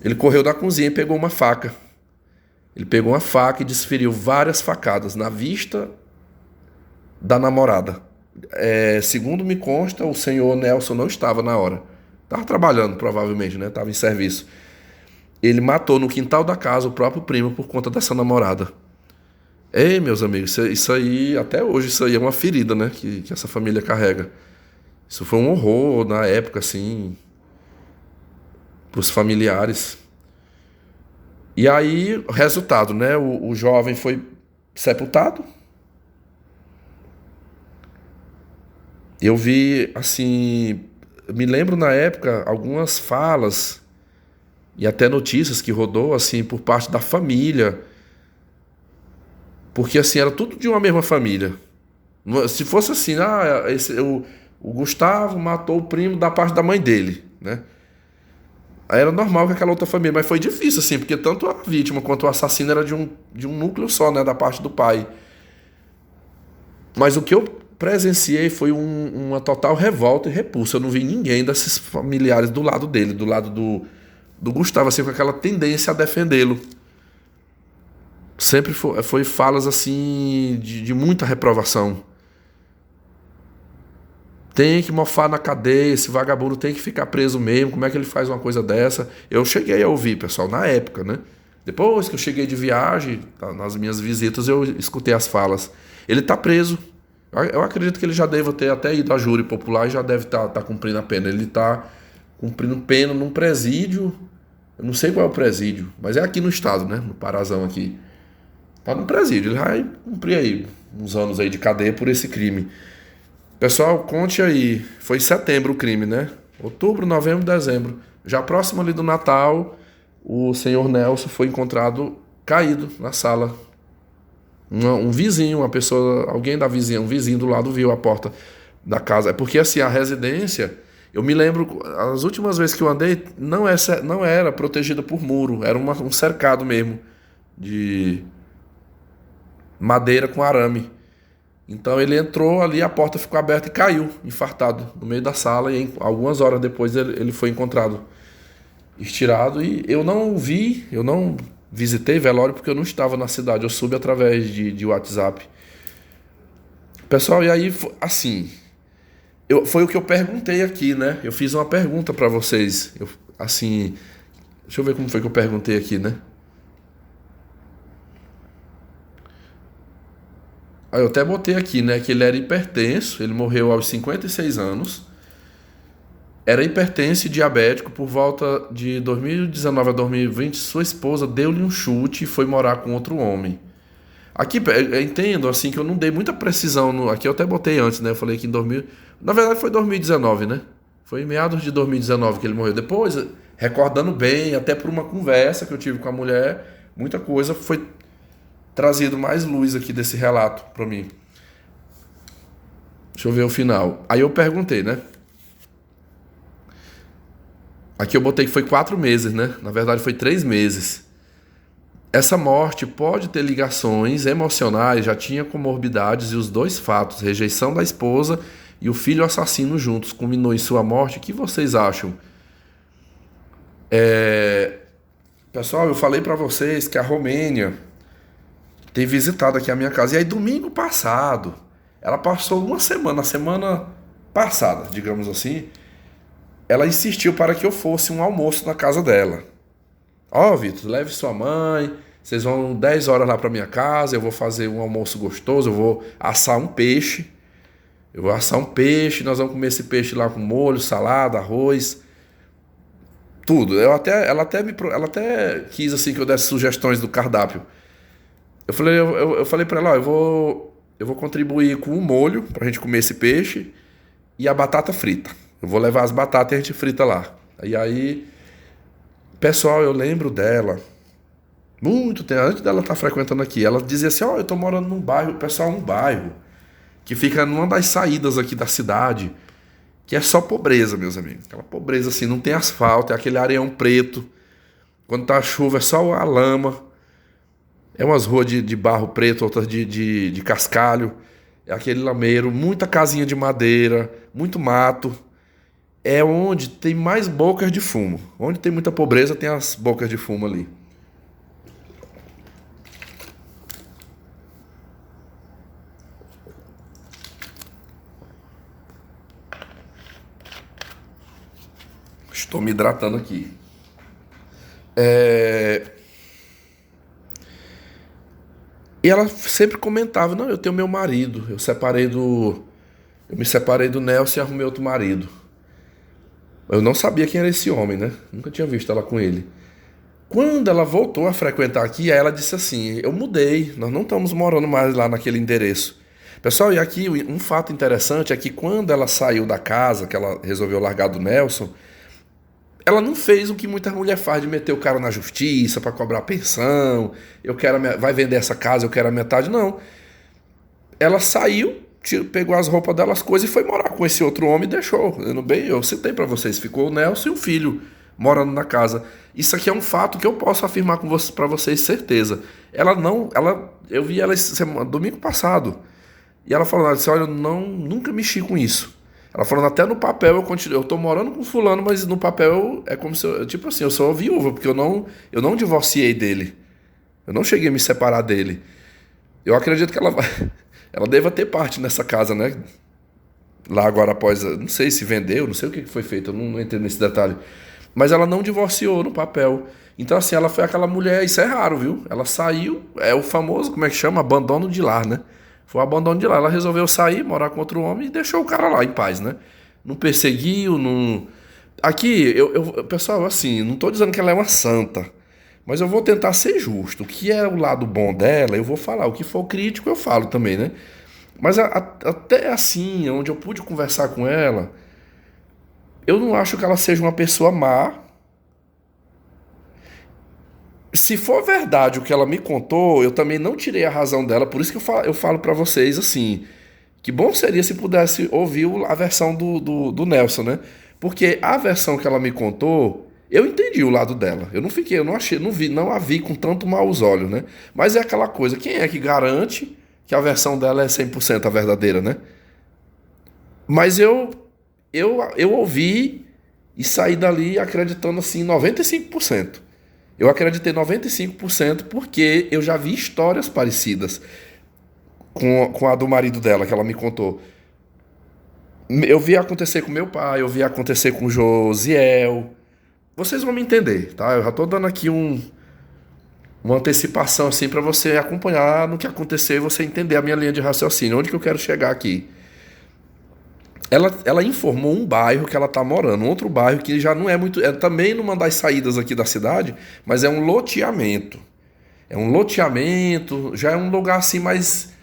ele correu da cozinha e pegou uma faca. Ele pegou uma faca e desferiu várias facadas na vista da namorada. Segundo me consta, o senhor Nelson não estava na hora. Estava trabalhando, provavelmente, né? Estava em serviço. Ele matou no quintal da casa o próprio primo por conta dessa namorada. Ei, meus amigos, isso aí, até hoje, isso aí é uma ferida, né? Que essa família carrega. Isso foi um horror na época, assim, para os familiares. E aí, resultado, né? O jovem foi sepultado. Eu vi, assim, me lembro na época algumas falas e até notícias que rodou, assim, por parte da família. Porque, assim, era tudo de uma mesma família. Se fosse assim, O Gustavo matou o primo da parte da mãe dele, né? Aí era normal que aquela outra família, mas foi difícil, assim, porque tanto a vítima quanto o assassino era de um núcleo só, né, da parte do pai. Mas o que eu presenciei foi uma total revolta e repulsa. Eu não vi ninguém desses familiares do lado dele, do lado do Gustavo, assim, com aquela tendência a defendê-lo. Sempre foi falas, assim, de muita reprovação. Tem que mofar na cadeia, esse vagabundo tem que ficar preso mesmo, como é que ele faz uma coisa dessa? Eu cheguei a ouvir, pessoal, na época, né? Depois que eu cheguei de viagem, nas minhas visitas, eu escutei as falas. Ele tá preso. Eu acredito que ele já deva ter até ido à júri popular e já deve estar cumprindo a pena. Ele tá cumprindo pena num presídio, eu não sei qual é o presídio, mas é aqui no estado, né? No Parazão aqui. Tá num presídio, ele vai cumprir aí uns anos aí de cadeia por esse crime. Pessoal, conte aí. Foi em setembro o crime, né? Outubro, novembro, dezembro. Já próximo ali do Natal, o senhor Nelson foi encontrado caído na sala. Um vizinho, uma pessoa, alguém da vizinha, um vizinho do lado viu a porta da casa. É porque assim, a residência, eu me lembro, as últimas vezes que eu andei, não era protegida por muro, era um cercado mesmo, de madeira com arame. Então ele entrou ali, a porta ficou aberta e caiu, infartado, no meio da sala. E algumas horas depois ele foi encontrado estirado. E eu não vi, eu não visitei velório porque eu não estava na cidade. Eu soube através de WhatsApp. Pessoal, e aí, assim, foi o que eu perguntei aqui, né? Eu fiz uma pergunta para vocês. Assim, deixa eu ver como foi que eu perguntei aqui, né? Aí eu até botei aqui, né, que ele era hipertenso, ele morreu aos 56 anos, era hipertenso e diabético. Por volta de 2019 a 2020, sua esposa deu-lhe um chute e foi morar com outro homem. Aqui, eu entendo, assim, que eu não dei muita precisão, aqui eu até botei antes, né, eu falei que em 2000, na verdade foi 2019, né, foi em meados de 2019 que ele morreu. Depois, recordando bem, até por uma conversa que eu tive com a mulher, muita coisa foi trazido mais luz aqui desse relato para mim. Deixa eu ver o final. Aí eu perguntei, né? Aqui eu botei que foi 4 meses, né? Na verdade foi 3 meses. Essa morte pode ter ligações emocionais, já tinha comorbidades e os dois fatos, rejeição da esposa e o filho assassino juntos, culminou em sua morte. O que vocês acham? Pessoal, eu falei para vocês que a Romênia tem visitado aqui a minha casa. E aí, domingo passado, ela passou uma semana, a semana passada, digamos assim, ela insistiu para que eu fosse um almoço na casa dela. Ó, Vitor, leve sua mãe, vocês vão 10 horas lá para minha casa, eu vou fazer um almoço gostoso, eu vou assar um peixe. Nós vamos comer esse peixe lá com molho, salada, arroz, tudo. Ela até quis assim que eu desse sugestões do cardápio. Eu falei pra ela, ó, eu vou contribuir com o molho pra gente comer esse peixe e a batata frita. Eu vou levar as batatas e a gente frita lá. E aí, pessoal, eu lembro dela, muito tempo, antes dela estar frequentando aqui, ela dizia assim, ó, eu tô morando num bairro, pessoal, um bairro que fica numa das saídas aqui da cidade, que é só pobreza, meus amigos. Aquela pobreza assim, não tem asfalto, é aquele areião preto. Quando tá chuva é só a lama. É umas ruas de barro preto, outras de cascalho. É aquele lameiro, muita casinha de madeira, muito mato. É onde tem mais bocas de fumo. Onde tem muita pobreza, tem as bocas de fumo ali. Estou me hidratando aqui. E ela sempre comentava, não, eu tenho meu marido, eu me separei do Nelson e arrumei outro marido. Eu não sabia quem era esse homem, né? Nunca tinha visto ela com ele. Quando ela voltou a frequentar aqui, aí ela disse assim, eu mudei, nós não estamos morando mais lá naquele endereço. Pessoal, e aqui um fato interessante é que quando ela saiu da casa, que ela resolveu largar do Nelson, ela não fez o que muita mulher faz de meter o cara na justiça para cobrar pensão, vai vender essa casa, eu quero a metade, não. Ela saiu, pegou as roupas dela, as coisas e foi morar com esse outro homem e deixou. Eu citei pra vocês, ficou o Nelson e o filho morando na casa. Isso aqui é um fato que eu posso afirmar para vocês, certeza. Eu vi ela domingo passado, e ela falou assim, olha, eu nunca mexi com isso. Ela falando, até no papel eu tô morando com fulano, mas no papel é como se eu, tipo assim, eu sou viúva, porque eu não divorciei dele. Eu não cheguei a me separar dele. Eu acredito que ela deva ter parte nessa casa, né? Lá agora após, não sei se vendeu, não sei o que foi feito, eu não entrei nesse detalhe. Mas ela não divorciou no papel. Então assim, ela foi aquela mulher, isso é raro, viu? Ela saiu, é o famoso, como é que chama? Abandono de lar, né? Foi o abandono de lar. Ela resolveu sair, morar com outro homem e deixou o cara lá em paz, né? Não perseguiu, não... Aqui, pessoal, assim, não tô dizendo que ela é uma santa, mas eu vou tentar ser justo. O que é o lado bom dela, eu vou falar. O que for crítico, eu falo também, né? Mas até assim, onde eu pude conversar com ela, eu não acho que ela seja uma pessoa má. Se for verdade o que ela me contou, eu também não tirei a razão dela. Por isso que eu falo pra vocês assim, que bom seria se pudesse ouvir a versão do Nelson, né? Porque a versão que ela me contou, eu entendi o lado dela. Eu não achei, não a vi com tanto maus olhos, né? Mas é aquela coisa, quem é que garante que a versão dela é 100% a verdadeira, né? Mas eu ouvi e saí dali acreditando assim 95%. Eu acreditei 95% porque eu já vi histórias parecidas com a do marido dela, que ela me contou. Eu vi acontecer com meu pai, eu vi acontecer com o Josiel. Vocês vão me entender, tá? Eu já tô dando aqui uma antecipação assim para você acompanhar no que aconteceu e você entender a minha linha de raciocínio, onde que eu quero chegar aqui. Ela informou um bairro que ela tá morando, um outro bairro que já não é muito, é também numa das saídas aqui da cidade, mas é um loteamento. É um loteamento, já é um lugar assim mais,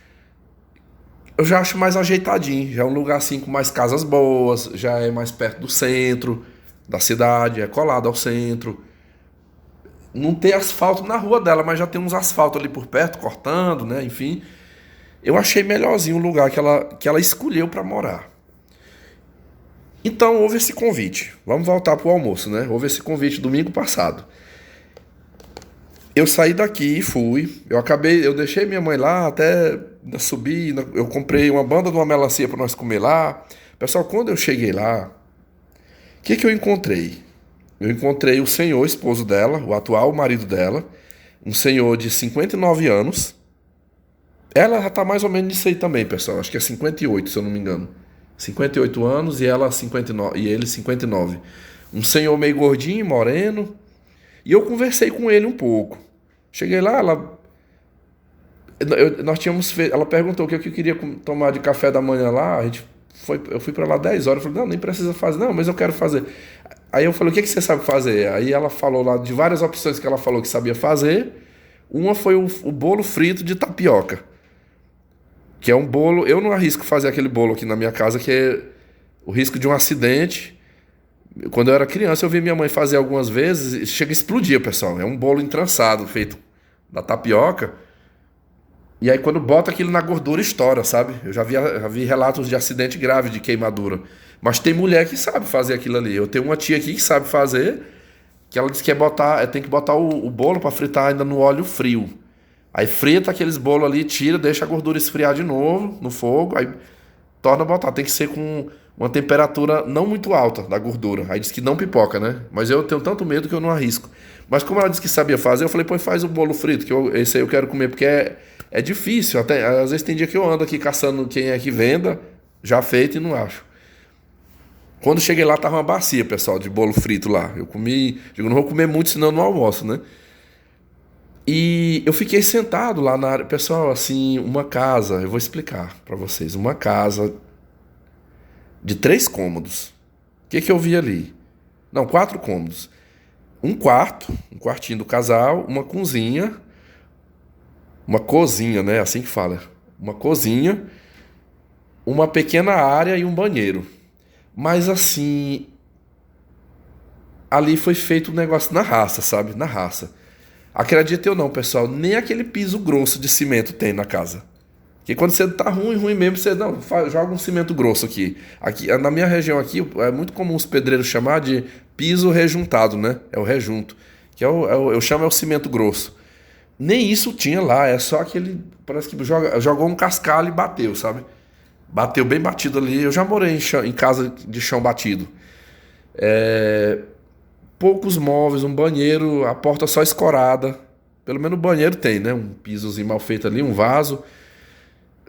eu já acho mais ajeitadinho, já é um lugar assim com mais casas boas, já é mais perto do centro da cidade, é colado ao centro. Não tem asfalto na rua dela, mas já tem uns asfaltos ali por perto, cortando, né? Enfim, eu achei melhorzinho o lugar que ela escolheu para morar. Então houve esse convite. Vamos voltar pro almoço, né? Houve esse convite domingo passado. Eu saí daqui e fui. Eu deixei minha mãe lá até subir. Eu comprei uma banda de uma melancia para nós comer lá. Pessoal, quando eu cheguei lá, o que eu encontrei? Eu encontrei o senhor, esposo dela, o atual marido dela, um senhor de 59 anos. Ela já tá mais ou menos nisso aí também, pessoal. Acho que é 58, se eu não me engano. 58 anos e ela 59, e ele 59. Um senhor meio gordinho, moreno. E eu conversei com ele um pouco. Cheguei lá, nós tínhamos feito, ela perguntou o que eu queria tomar de café da manhã lá. Eu fui para lá 10 horas. Eu falei, não, nem precisa fazer. Não, mas eu quero fazer. Aí eu falei, o que você sabe fazer? Aí ela falou lá de várias opções que ela falou que sabia fazer. Uma foi o bolo frito de tapioca. Que é um bolo, eu não arrisco fazer aquele bolo aqui na minha casa, que é o risco de um acidente. Quando eu era criança, eu vi minha mãe fazer algumas vezes e chega a explodir, pessoal. É um bolo entrançado, feito da tapioca. E aí quando bota aquilo na gordura, estoura, sabe? Eu já vi relatos de acidente grave, de queimadura. Mas tem mulher que sabe fazer aquilo ali. Eu tenho uma tia aqui que sabe fazer, que ela disse que tem que botar o bolo para fritar ainda no óleo frio. Aí frita aqueles bolos ali, tira, deixa a gordura esfriar de novo no fogo, aí torna a botar. Tem que ser com uma temperatura não muito alta da gordura. Aí diz que não pipoca, né? Mas eu tenho tanto medo que eu não arrisco. Mas como ela disse que sabia fazer, eu falei, pô, faz o bolo frito, que esse aí eu quero comer, porque é difícil. Até, às vezes tem dia que eu ando aqui caçando quem é que venda, já feito e não acho. Quando cheguei lá, tava uma bacia, pessoal, de bolo frito lá. Eu comi, digo, não vou comer muito, senão eu não almoço, né? E eu fiquei sentado lá na área. Pessoal, assim, uma casa, eu vou explicar para vocês. Uma casa de 3 cômodos. O que eu vi ali? Não, 4 cômodos. Um quarto, um quartinho do casal, uma cozinha, né? Assim que fala. Uma cozinha, uma pequena área e um banheiro. Mas assim, ali foi feito um negócio na raça, sabe? Na raça. Acredite ou não, pessoal, nem aquele piso grosso de cimento tem na casa. Porque quando você tá ruim mesmo, você não, joga um cimento grosso aqui. Aqui, na minha região aqui, é muito comum os pedreiros chamar de piso rejuntado, né? É o rejunto. Que eu chamo o cimento grosso. Nem isso tinha lá, é só aquele. Parece que jogou um cascalho e bateu, sabe? Bateu bem batido ali. Eu já morei em casa de chão batido. Poucos móveis, um banheiro, a porta só escorada. Pelo menos o banheiro tem, né? Um pisozinho mal feito ali, um vaso.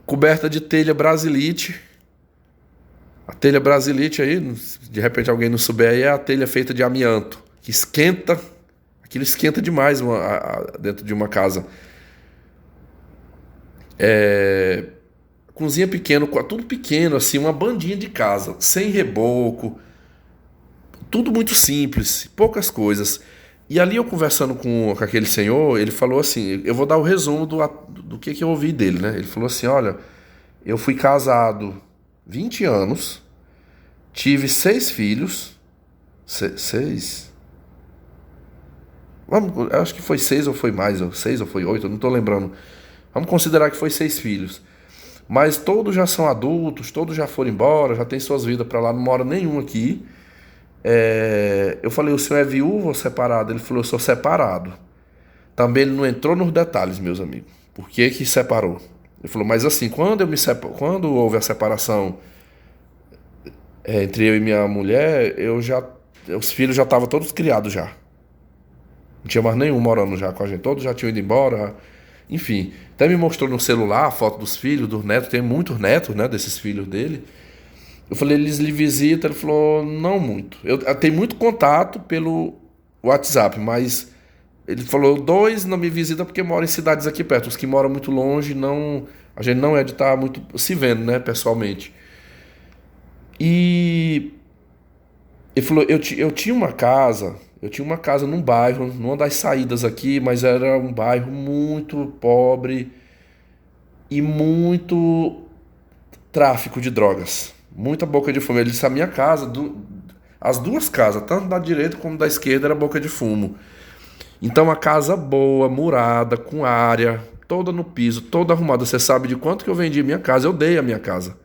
Coberta de telha brasilite. A telha brasilite aí, de repente alguém não souber aí, é a telha feita de amianto. Que esquenta. Aquilo esquenta demais dentro de uma casa. Cozinha pequena, tudo pequeno, assim, uma bandinha de casa. Sem reboco. Tudo muito simples, poucas coisas. E ali eu conversando com aquele senhor, ele falou assim, eu vou dar o resumo do que eu ouvi dele, né? Ele falou assim, olha, eu fui casado 20 anos, tive 6 filhos, 6? Acho que foi 6 ou foi mais, 6 ou foi 8, eu não tô lembrando. Vamos considerar que foi 6 filhos. Mas todos já são adultos, todos já foram embora, já tem suas vidas pra lá, não mora nenhum aqui. Eu falei, o senhor é viúvo ou separado? Ele falou, eu sou separado. Também ele não entrou nos detalhes, meus amigos. Por que que separou? Ele falou, mas assim, quando houve a separação entre eu e minha mulher, os filhos já estavam todos criados já. Não tinha mais nenhum morando já com a gente. Todos já tinham ido embora. Enfim, até me mostrou no celular a foto dos filhos, dos netos. Tem muitos netos, né, desses filhos dele. Eu falei, eles lhe visitam? Ele falou, não muito. Eu tenho muito contato pelo WhatsApp, mas ele falou, 2 não me visitam porque moram em cidades aqui perto. Os que moram muito longe, a gente não é de estar muito se vendo, né, pessoalmente. E ele falou, eu tinha uma casa num bairro, numa das saídas aqui, mas era um bairro muito pobre e muito tráfico de drogas. Muita boca de fumo. Ele disse, a minha casa, as duas casas, tanto da direita como da esquerda, era boca de fumo. Então a casa boa, murada, com área, toda no piso, toda arrumada. Você sabe de quanto que eu vendi minha casa? Eu dei a minha casa.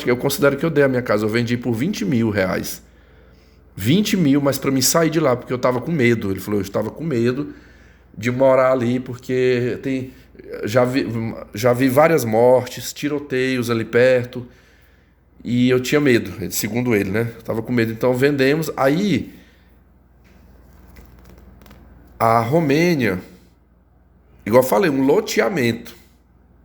Eu considero que eu dei a minha casa. Eu vendi por R$ 20.000. 20 mil, mas pra mim sair de lá, porque eu tava com medo. Ele falou, eu estava com medo de morar ali, porque já vi várias mortes, tiroteios ali perto. E eu tinha medo, segundo ele, né? Eu tava com medo. Então vendemos. Aí, a Romênia, igual eu falei, um loteamento.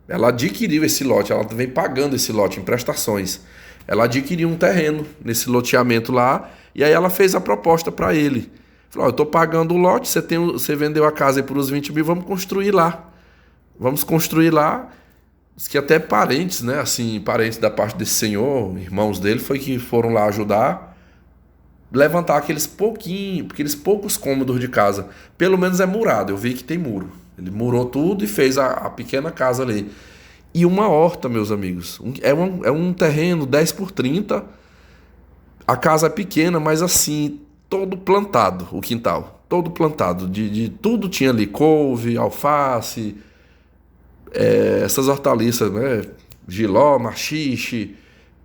Ela adquiriu esse lote, ela vem pagando esse lote em prestações. Ela adquiriu um terreno nesse loteamento lá, e aí ela fez a proposta para ele. Falou, eu tô pagando o lote, você vendeu a casa aí por uns 20 mil, vamos construir lá. Vamos construir lá. Diz que até parentes, né? Assim, parentes da parte desse senhor, irmãos dele, foi que foram lá ajudar, levantar aqueles poucos cômodos de casa. Pelo menos é murado, eu vi que tem muro. Ele murou tudo e fez a pequena casa ali. E uma horta, meus amigos. É um terreno 10 por 30. A casa é pequena, mas assim, todo plantado, o quintal. Todo plantado. De tudo tinha ali, couve, alface, essas hortaliças, né? Jiló, maxixe,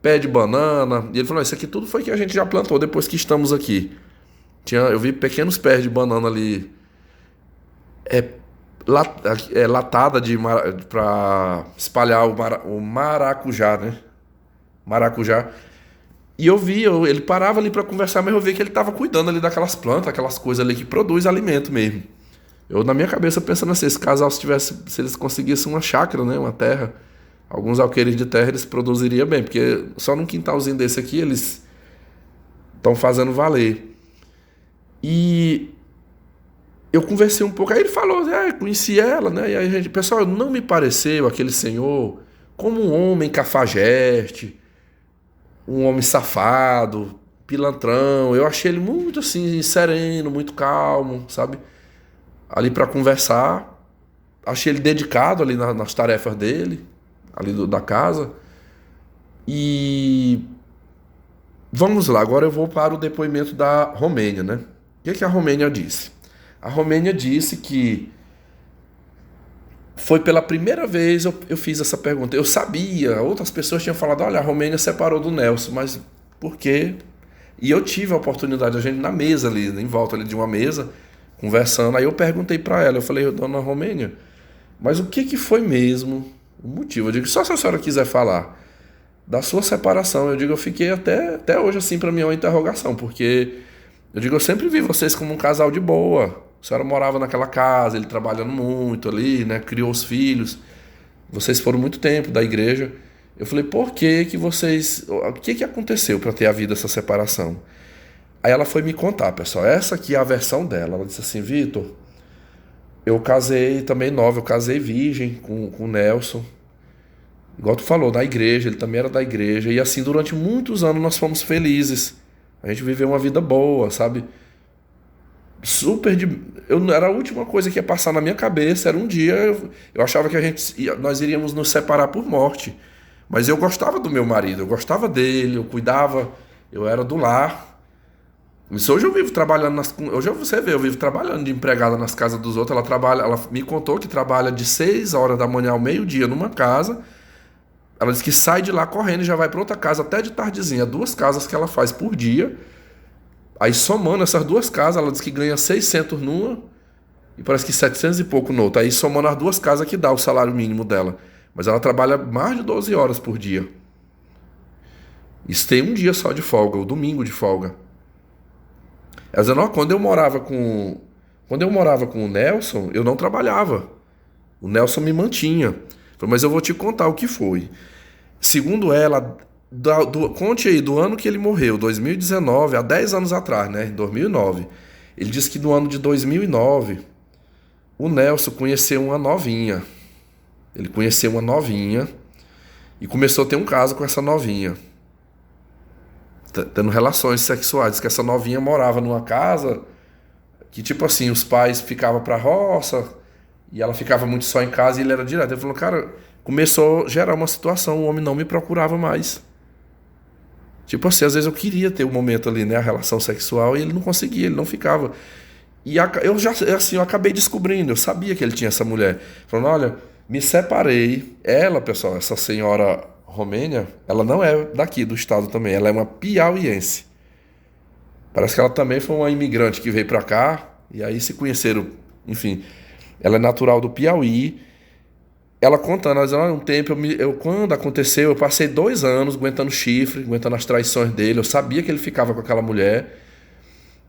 pé de banana. E ele falou, isso aqui tudo foi que a gente já plantou depois que estamos aqui. Eu vi pequenos pés de banana ali, latada para espalhar o maracujá, né? Maracujá. E ele parava ali para conversar, mas eu vi que ele estava cuidando ali daquelas plantas, aquelas coisas ali que produz alimento mesmo. Eu, na minha cabeça, pensando assim, esse casal, se eles conseguissem uma chácara, né, uma terra, alguns alqueires de terra, eles produziriam bem, porque só num quintalzinho desse aqui, eles estão fazendo valer. E eu conversei um pouco, aí ele falou, conheci ela, né, e aí a gente, pessoal, não me pareceu aquele senhor como um homem cafajeste, um homem safado, pilantrão. Eu achei ele muito assim, sereno, muito calmo, sabe? Ali para conversar. Achei ele dedicado ali nas tarefas dele, ali da casa. E vamos lá, agora eu vou para o depoimento da Romênia, né? O que a Romênia disse? A Romênia disse que foi pela primeira vez eu fiz essa pergunta. Eu sabia, outras pessoas tinham falado, olha, a Romênia separou do Nelson, mas por quê? E eu tive a oportunidade, a gente na mesa ali, em volta ali de uma mesa, conversando, aí eu perguntei pra ela, eu falei, dona Romênia, mas o que que foi mesmo o motivo? Eu digo, só se a senhora quiser falar da sua separação. Eu digo, eu fiquei até hoje assim, pra mim é uma interrogação, porque eu digo, eu sempre vi vocês como um casal de boa. A senhora morava naquela casa, ele trabalhando muito ali, né? Criou os filhos. Vocês foram muito tempo da igreja. Eu falei, por que que vocês... O que que aconteceu para ter havido essa separação? Aí ela foi me contar, pessoal. Essa aqui é a versão dela. Ela disse assim, Vitor, eu casei também nova, eu casei virgem com o Nelson. Igual tu falou, da igreja, ele também era da igreja. E assim, durante muitos anos nós fomos felizes. A gente viveu uma vida boa, sabe? Super de. Era a última coisa que ia passar na minha cabeça. Era um dia. Eu achava que nós iríamos nos separar por morte. Mas eu gostava do meu marido, eu gostava dele, eu cuidava, eu era do lar. Isso hoje eu vivo trabalhando hoje você vê, eu vivo trabalhando de empregada nas casas dos outros. Ela me contou que trabalha de 6 horas da manhã ao meio-dia numa casa. Ela disse que sai de lá correndo e já vai para outra casa até de tardezinha. 2 casas que ela faz por dia. Aí somando essas 2 casas, ela disse que ganha 600 numa e parece que 700 e pouco noutra. Aí somando as 2 casas que dá o salário mínimo dela. Mas ela trabalha mais de 12 horas por dia. Isso tem um dia só de folga, o domingo de folga. Ela dizendo, ó, quando eu morava com o Nelson, eu não trabalhava. O Nelson me mantinha. Falei, mas eu vou te contar o que foi. Segundo ela, conte aí, do ano que ele morreu, 2019, há 10 anos atrás, né? 2009. Ele disse que no ano de 2009, o Nelson conheceu uma novinha. Ele conheceu uma novinha e começou a ter um caso com essa novinha. Tendo relações sexuais. Diz que essa novinha morava numa casa que, tipo assim, os pais ficavam pra roça e ela ficava muito só em casa e ele era direto. Ele falou, cara, começou a gerar uma situação, o homem não me procurava mais. Tipo assim, às vezes eu queria ter um momento ali, né, a relação sexual, e ele não conseguia, ele não ficava. E eu acabei descobrindo, eu sabia que ele tinha essa mulher. Falando, olha, me separei. Ela, pessoal, essa senhora Romênia, ela não é daqui do estado também, ela é uma piauiense. Parece que ela também foi uma imigrante que veio pra cá, e aí se conheceram, enfim. Ela é natural do Piauí. Ela contando, ela dizendo, olha, um tempo, quando aconteceu, eu passei 2 anos aguentando chifre, aguentando as traições dele, eu sabia que ele ficava com aquela mulher,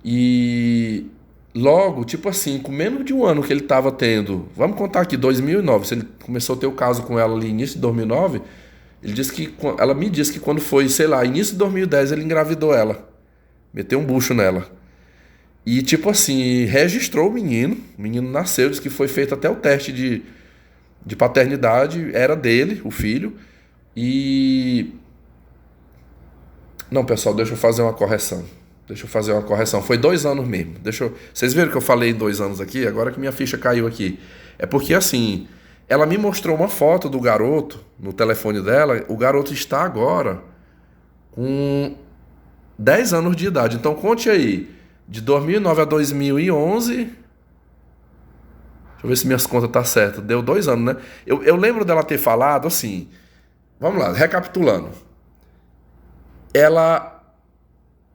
e logo, tipo assim, com menos de 1 ano que ele estava tendo, vamos contar aqui, 2009, se ele começou a ter o caso com ela ali, início de 2009, ela me disse que quando foi, sei lá, início de 2010, ele engravidou ela, meteu um bucho nela. E tipo assim, registrou o menino nasceu, disse que foi feito até o teste de paternidade, era dele, o filho, e... Não, pessoal, deixa eu fazer uma correção. Foi 2 anos mesmo. Vocês viram que eu falei 2 anos aqui? Agora que minha ficha caiu aqui. É porque assim, ela me mostrou uma foto do garoto no telefone dela. O garoto está agora com 10 anos de idade. Então conte aí, de 2009 a 2011... Deixa eu ver se minhas contas tá certas. Deu 2 anos, né? Eu lembro dela ter falado assim... Vamos lá, recapitulando.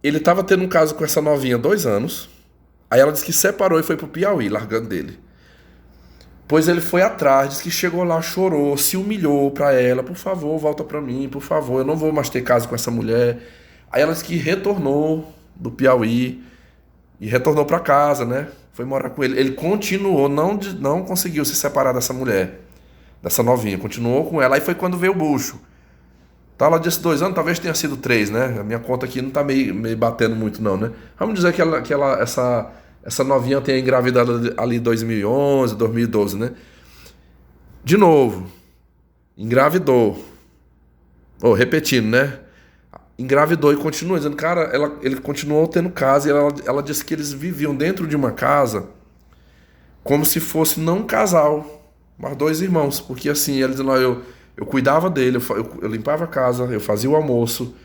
Ele estava tendo um caso com essa novinha há 2 anos. Aí ela disse que separou e foi pro Piauí, largando dele. Pois ele foi atrás, disse que chegou lá, chorou, se humilhou pra ela. Por favor, volta pra mim, por favor, eu não vou mais ter caso com essa mulher. Aí ela disse que retornou do Piauí e retornou pra casa, né? Foi morar com ele. Ele continuou, não conseguiu se separar dessa mulher, dessa novinha. Continuou com ela. Aí foi quando veio o bucho. Tá, ela disse 2 anos, talvez tenha sido 3, né? A minha conta aqui não tá meio batendo muito não, né? Vamos dizer que essa novinha tenha engravidado ali em 2011, 2012, né? De novo, engravidou. Repetindo, né? Engravidou e continua dizendo, cara, ele continuou tendo casa e ela disse que eles viviam dentro de uma casa como se fosse não um casal, mas 2 irmãos, porque assim, ele dizendo, eu cuidava dele, eu limpava a casa, eu fazia o almoço,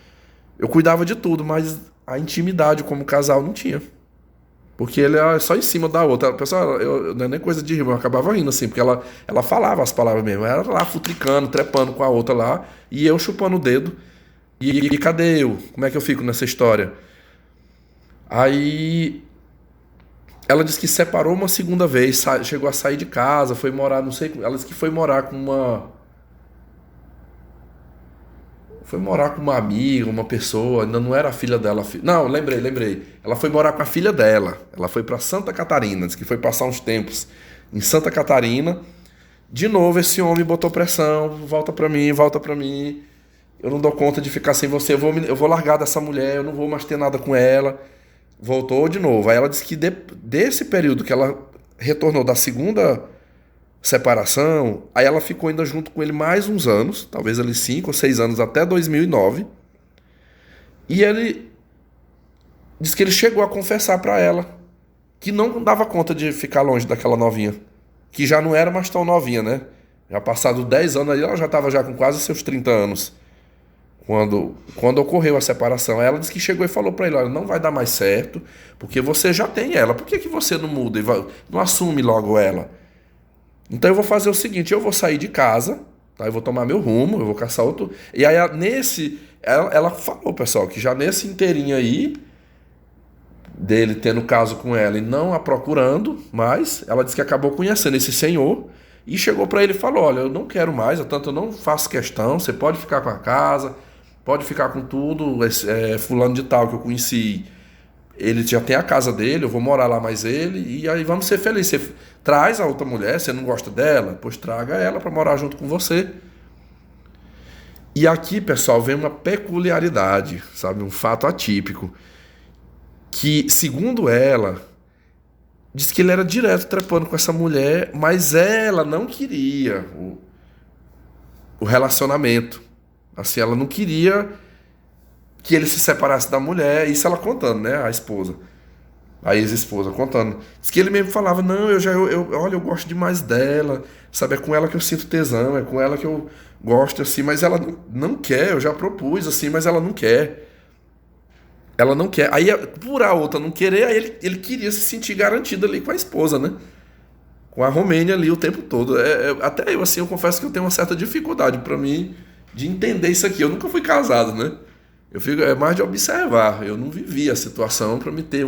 eu cuidava de tudo, mas a intimidade como casal não tinha. Porque ele é só em cima da outra. Pessoal, não é nem coisa de rir, eu acabava rindo assim, porque ela falava as palavras mesmo. Ela lá futricando, trepando com a outra lá, e eu chupando o dedo. E cadê eu? Como é que eu fico nessa história? Aí ela disse que separou uma segunda vez, chegou a sair de casa, foi morar, não sei. Ela disse que foi morar com uma. Foi morar com uma amiga, uma pessoa, ainda não era a filha dela. Não, lembrei. Ela foi morar com a filha dela. Ela foi para Santa Catarina, disse que foi passar uns tempos em Santa Catarina. De novo, esse homem botou pressão, volta pra mim, volta pra mim. Eu não dou conta de ficar sem você, eu vou largar dessa mulher, eu não vou mais ter nada com ela. Voltou de novo. Aí ela disse que desse período que ela retornou da segunda separação, aí ela ficou ainda junto com ele mais uns anos, talvez ali 5 ou 6 anos, até 2009. E ele disse que ele chegou a confessar pra ela que não dava conta de ficar longe daquela novinha, que já não era mais tão novinha, né? Já passado 10 anos aí, ela já estava já com quase seus 30 anos. Quando ocorreu a separação, ela disse que chegou e falou pra ele: olha, não vai dar mais certo, porque você já tem ela. Por que você não muda e não assume logo ela? Então eu vou fazer o seguinte: eu vou sair de casa, tá? Eu vou tomar meu rumo, eu vou caçar outro. E aí ela falou, pessoal, que já nesse inteirinho aí dele tendo caso com ela e não a procurando mais, ela disse que acabou conhecendo esse senhor e chegou pra ele e falou: olha, eu não quero mais, tanto eu não faço questão, você pode ficar com a casa, pode ficar com tudo, fulano de tal que eu conheci, ele já tem a casa dele, eu vou morar lá mais ele, e aí vamos ser felizes. Você traz a outra mulher, você não gosta dela? Pois traga ela para morar junto com você. E aqui, pessoal, vem uma peculiaridade, sabe? Um fato atípico. Que, segundo ela, diz que ele era direto trepando com essa mulher, mas ela não queria o relacionamento. Assim, ela não queria que ele se separasse da mulher, isso ela contando, né? A esposa. A ex-esposa contando. Diz que ele mesmo falava: não, olha, eu gosto demais dela, sabe? É com ela que eu sinto tesão, é com ela que eu gosto, assim, mas ela não quer, eu já propus, assim, mas ela não quer. Ela não quer. Aí, por a outra não querer, aí ele queria se sentir garantido ali com a esposa, né? Com a Romênia ali o tempo todo. Até eu, assim, eu confesso que eu tenho uma certa dificuldade pra mim de entender isso aqui. Eu nunca fui casado, né? Eu fico, é mais de observar. Eu não vivi a situação para me ter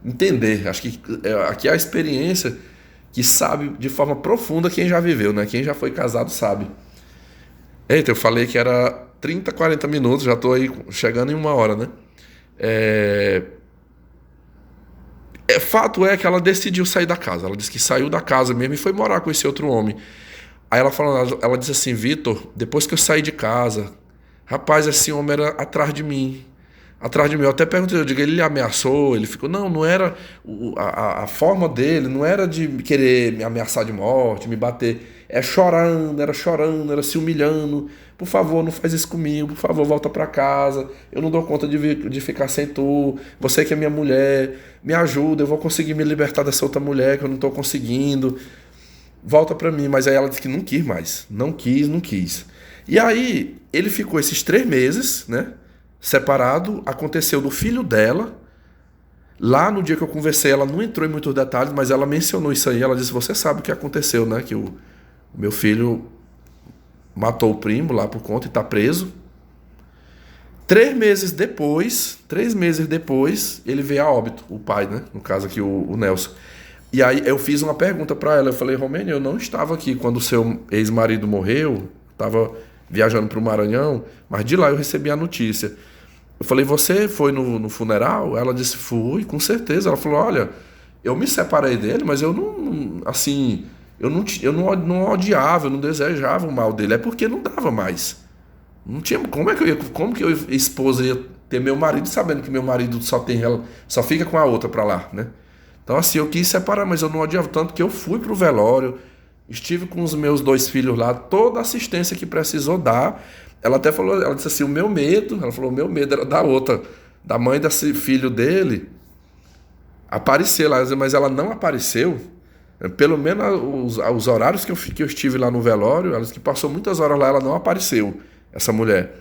entender. Acho que aqui é a experiência que sabe de forma profunda quem já viveu, né? Quem já foi casado sabe. Eita, eu falei que era 30, 40 minutos, já tô aí chegando em 1 hora, né? Fato é que ela decidiu sair da casa. Ela disse que saiu da casa mesmo e foi morar com esse outro homem. Aí ela disse assim: Vitor, depois que eu saí de casa, rapaz, esse homem era atrás de mim. Atrás de mim. Eu até perguntei, eu digo, ele lhe ameaçou? Ele ficou: não era. A forma dele não era de querer me ameaçar de morte, me bater. Era chorando, era se humilhando. Por favor, não faz isso comigo, por favor, volta pra casa. Eu não dou conta de ficar sem tu. Você que é minha mulher, me ajuda, eu vou conseguir me libertar dessa outra mulher que eu não tô conseguindo. Volta pra mim. Mas aí ela disse que não quis mais. Não quis. E aí, ele ficou esses 3 meses, né? Separado. Aconteceu do filho dela. Lá no dia que eu conversei, ela não entrou em muitos detalhes, mas ela mencionou isso aí. Ela disse: você sabe o que aconteceu, né? Que o meu filho matou o primo lá por conta e tá preso. 3 meses depois, ele veio a óbito, o pai, né? No caso aqui, o Nelson. E aí eu fiz uma pergunta pra ela. Eu falei: Romênia, eu não estava aqui quando o seu ex-marido morreu. Estava viajando pro Maranhão, mas de lá eu recebi a notícia. Eu falei: você foi no funeral? Ela disse: fui, com certeza. Ela falou: olha, eu me separei dele, mas eu não, assim, eu não odiava, eu não desejava o mal dele. É porque não dava mais. Não tinha, como que eu esposa ia ter meu marido sabendo que meu marido só fica com a outra pra lá, né? Então, assim, eu quis separar, mas eu não odiava, tanto que eu fui pro velório, estive com os meus 2 filhos lá, toda a assistência que precisou dar. Ela até falou, ela disse assim: o meu medo era da outra, da mãe desse filho dele, aparecer lá, mas ela não apareceu. Pelo menos os horários que eu estive lá no velório, ela disse que passou muitas horas lá, ela não apareceu, essa mulher.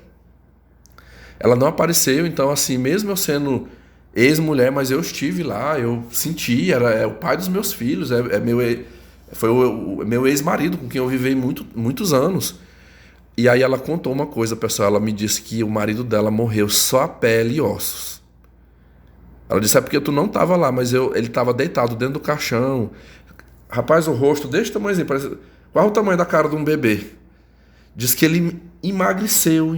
Ela não apareceu. Então, assim, mesmo eu sendo ex-mulher, mas eu estive lá, eu senti, é o pai dos meus filhos, foi o meu ex-marido com quem eu vivi muitos anos. E aí ela contou uma coisa, pessoal, ela me disse que o marido dela morreu só a pele e ossos. Ela disse, é porque tu não tava lá, mas ele tava deitado dentro do caixão. Rapaz, o rosto desse tamanhozinho, parece, qual o tamanho da cara de um bebê? Diz que ele emagreceu,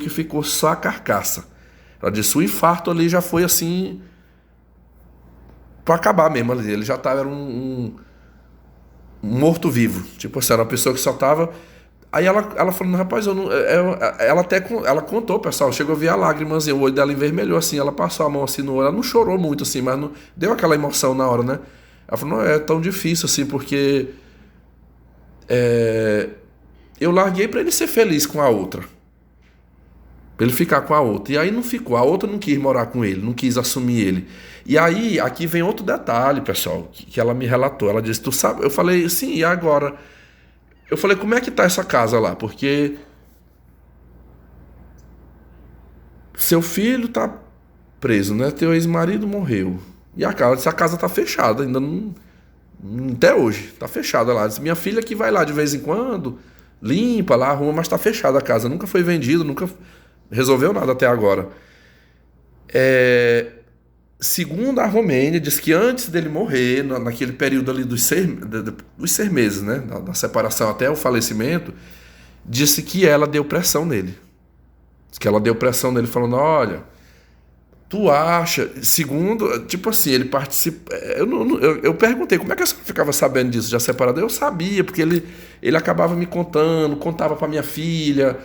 que ficou só a carcaça. Ela disse, o infarto ali já foi assim, pra acabar mesmo ali. Ele já tava, era um morto-vivo. Tipo assim, era uma pessoa que só tava... Aí ela falou, rapaz, eu não... ela contou, pessoal, chegou a ver a lágrima, assim, o olho dela envermelhou, assim, ela passou a mão assim no olho, ela não chorou muito, assim, mas não, deu aquela emoção na hora, né? Ela falou, não é tão difícil, assim, porque eu larguei pra ele ser feliz com a outra. Pra ele ficar com a outra. E aí não ficou, a outra não quis morar com ele, não quis assumir ele. E aí, aqui vem outro detalhe, pessoal, que ela me relatou. Ela disse, tu sabe? Eu falei, sim, e agora? Eu falei, como é que tá essa casa lá? Porque seu filho tá preso, né? Teu ex-marido morreu. E a casa tá fechada, ainda não... Até hoje, tá fechada lá. Diz, minha filha que vai lá de vez em quando, limpa lá, arruma, mas tá fechada a casa. Nunca foi vendida, nunca resolveu nada até agora. Segundo a Romênia, diz que antes dele morrer, naquele período ali dos 6 meses, né? Da separação até o falecimento, disse que ela deu pressão nele. Diz que ela deu pressão nele falando, olha, tu acha, segundo, tipo assim, ele participa. Eu perguntei, como é que a senhora ficava sabendo disso, já separado? Eu sabia, porque ele acabava me contando, contava pra minha filha,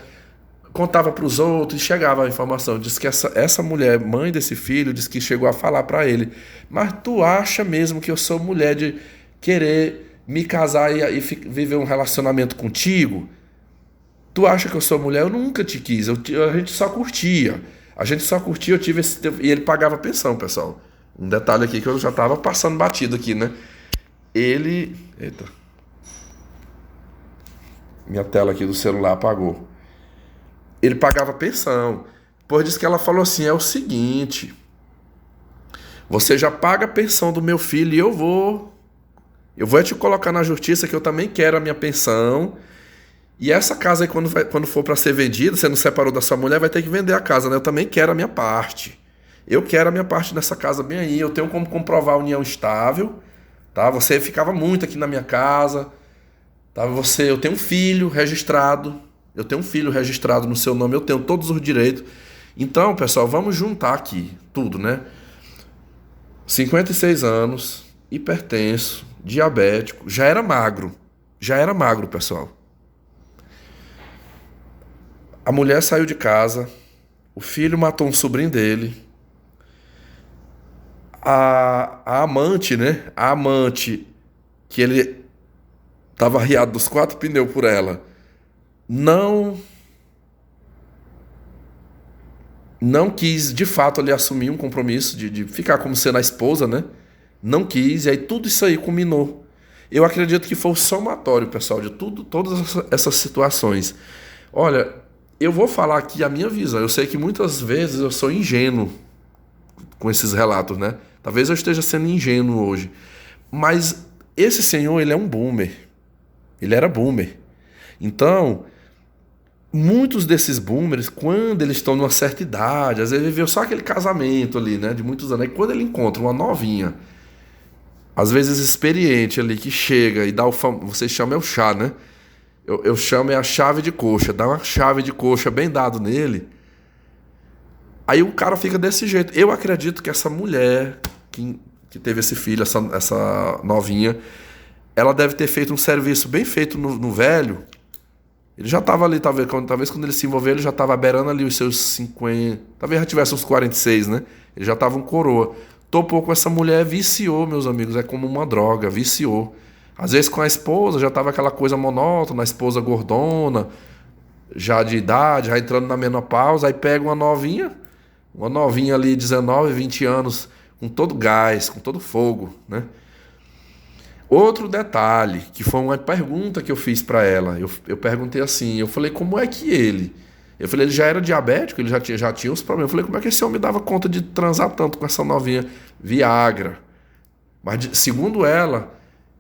contava para os outros e chegava a informação. Diz que essa mulher, mãe desse filho, diz que chegou a falar para ele, mas tu acha mesmo que eu sou mulher de querer me casar e viver um relacionamento contigo? Tu acha que eu sou mulher? Eu nunca te quis, a gente só curtia. Eu tive esse tempo, e ele pagava pensão, pessoal. Um detalhe aqui que eu já tava passando batido aqui, né? Eita. Minha tela aqui do celular apagou. Ele pagava pensão. Depois disse que ela falou assim, é o seguinte, você já paga a pensão do meu filho e eu vou te colocar na justiça que eu também quero a minha pensão. E essa casa aí, quando for para ser vendida, você não separou da sua mulher, vai ter que vender a casa, né? Eu também quero a minha parte. Eu quero a minha parte nessa casa bem aí. Eu tenho como comprovar a união estável, tá? Você ficava muito aqui na minha casa, tá? Eu tenho um filho registrado. Eu tenho um filho registrado no seu nome, eu tenho todos os direitos. Então, pessoal, vamos juntar aqui tudo, né? 56 anos, hipertenso, diabético, já era magro, pessoal. A mulher saiu de casa, o filho matou um sobrinho dele, a amante, né? A amante, que ele tava arriado dos 4 pneus por ela, não quis de fato ali assumir um compromisso de ficar como sendo a esposa, né? Não quis, e aí tudo isso aí culminou. Eu acredito que foi o somatório, pessoal, de todas essas situações. Olha, eu vou falar aqui a minha visão. Eu sei que muitas vezes eu sou ingênuo com esses relatos, né? Talvez eu esteja sendo ingênuo hoje. Mas esse senhor, ele é um boomer. Ele era boomer. Então, muitos desses boomers, quando eles estão numa certa idade, às vezes viveu só aquele casamento ali, né, de muitos anos, aí quando ele encontra uma novinha, às vezes experiente ali, que chega e dá vocês chamam o chá, né? Eu chamo a chave de coxa, dá uma chave de coxa bem dado nele, aí o cara fica desse jeito. Eu acredito que essa mulher que teve esse filho, essa novinha, ela deve ter feito um serviço bem feito no velho. Ele já estava ali, talvez quando ele se envolveu, ele já estava beirando ali os seus 50, talvez já tivesse uns 46, né? Ele já estava um coroa. Topou com essa mulher, viciou, meus amigos, é como uma droga, viciou. Às vezes com a esposa já estava aquela coisa monótona, a esposa gordona, já de idade, já entrando na menopausa, aí pega uma novinha ali, 19, 20 anos, com todo gás, com todo fogo, né? Outro detalhe, que foi uma pergunta que eu fiz para ela, eu perguntei assim, eu falei, como é que ele, Eu falei, ele já era diabético, ele já tinha os problemas. Eu falei, como é que esse homem dava conta de transar tanto com essa novinha? Viagra. Mas, segundo ela,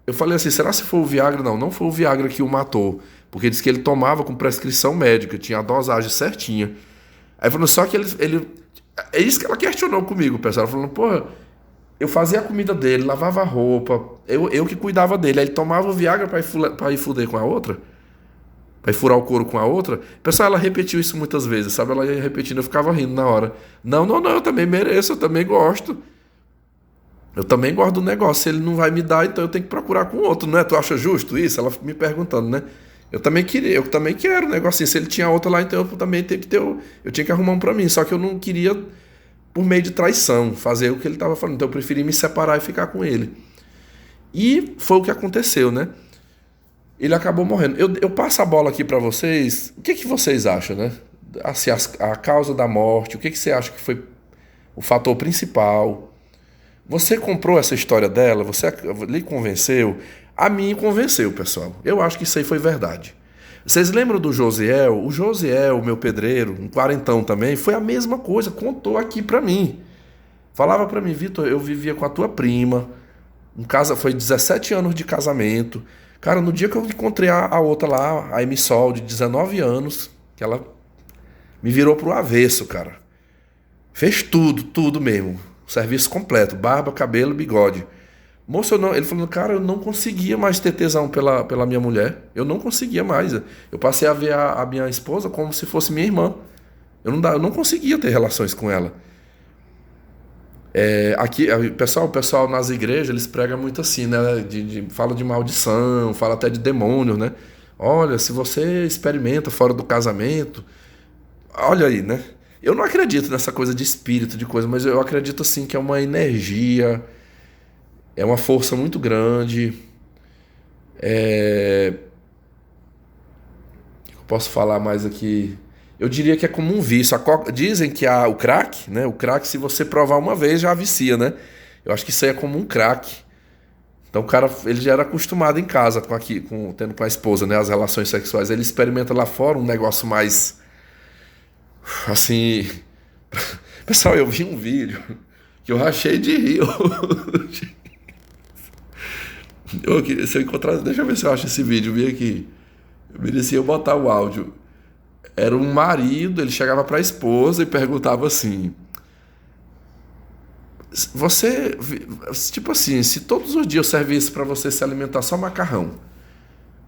eu falei assim, será se foi o Viagra? Não, não foi o Viagra que o matou. Porque disse que ele tomava com prescrição médica, tinha a dosagem certinha. Aí falou, só que ele... É isso que ela questionou comigo, pessoal. Ela falou, pô, eu fazia a comida dele, lavava a roupa, eu que cuidava dele. Aí ele tomava o Viagra pra ir fuder com a outra, pra ir furar o couro com a outra. Pessoal, ela repetiu isso muitas vezes, sabe? Ela ia repetindo, eu ficava rindo na hora. Não, eu também mereço, eu também gosto. Eu também gosto do negócio. Se ele não vai me dar, então eu tenho que procurar com outro, não é? Tu acha justo isso? Ela me perguntando, né? Eu também quero um negocinho. Se ele tinha outra lá, então eu também tenho que ter. Eu tinha que arrumar um pra mim. Só que eu não queria, por meio de traição, fazer o que ele tava falando. Então eu preferi me separar e ficar com ele. E foi o que aconteceu, né? Ele acabou morrendo. Eu passo a bola aqui pra vocês. O que vocês acham, né? Assim, a causa da morte, o que você acha que foi o fator principal? Você comprou essa história dela? Você lhe convenceu? A mim convenceu, pessoal. Eu acho que isso aí foi verdade. Vocês lembram do Josiel? O Josiel, meu pedreiro, um quarentão também, foi a mesma coisa, contou aqui pra mim. Falava pra mim, Vitor, eu vivia com a tua prima, foi 17 anos de casamento. Cara, no dia que eu encontrei a outra lá, a Emissol, de 19 anos, que ela me virou pro avesso, cara. Fez tudo mesmo. Serviço completo, barba, cabelo, bigode. Moço, ele falou, cara, eu não conseguia mais ter tesão pela minha mulher. Eu não conseguia mais. Eu passei a ver a minha esposa como se fosse minha irmã. Eu não conseguia ter relações com ela. Aqui, o pessoal nas igrejas, eles pregam muito assim, né? Fala de maldição, fala até de demônio, né? Olha, se você experimenta fora do casamento, olha aí, né? Eu não acredito nessa coisa de espírito, de coisa, mas eu acredito assim que é uma energia, é uma força muito grande. Eu posso falar mais aqui. Eu diria que é como um vício. Dizem que o crack, né? O crack, se você provar uma vez, já vicia, né? Eu acho que isso aí é como um crack. Então o cara, ele já era acostumado em casa tendo com a esposa, né? As relações sexuais. Ele experimenta lá fora um negócio mais assim. Pessoal, eu vi um vídeo que eu rachei de rir. Se eu encontrar, deixa eu ver se eu acho esse vídeo, vi aqui. Eu merecia botar o áudio. Era um marido, ele chegava para a esposa e perguntava assim: você, tipo assim, se todos os dias eu servisse para você se alimentar só macarrão,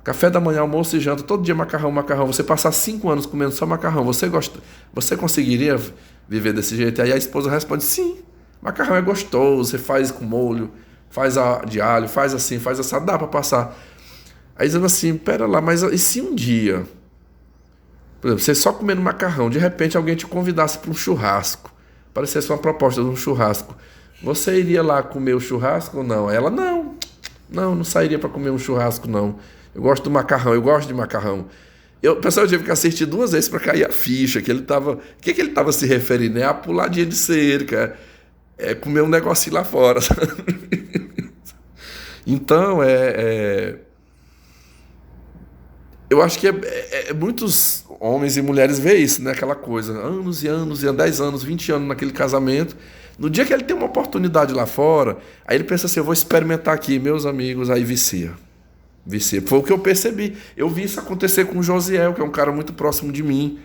café da manhã, almoço e janta, todo dia macarrão, você passar 5 anos comendo só macarrão, você conseguiria viver desse jeito? Aí a esposa responde: sim, macarrão é gostoso, você faz com molho, faz de alho, faz assim, faz assado, dá para passar. Aí dizendo assim, pera lá, mas e se um dia, por exemplo, você só comendo macarrão, de repente alguém te convidasse para um churrasco, parecesse uma proposta de um churrasco, você iria lá comer o churrasco ou não? Ela, não sairia para comer um churrasco, não. Eu gosto do macarrão, eu gosto de macarrão. Pessoal, eu tive que assistir 2 vezes para cair a ficha, que ele tava... O que ele estava se referindo? É a puladinha de cerca, é comer um negocinho lá fora, sabe? Então, eu acho que muitos homens e mulheres veem isso, né? Aquela coisa, anos e anos, 10 anos, 20 anos naquele casamento. No dia que ele tem uma oportunidade lá fora, aí ele pensa assim, eu vou experimentar aqui, meus amigos, aí vicia. Foi o que eu percebi. Eu vi isso acontecer com o Josiel, que é um cara muito próximo de mim.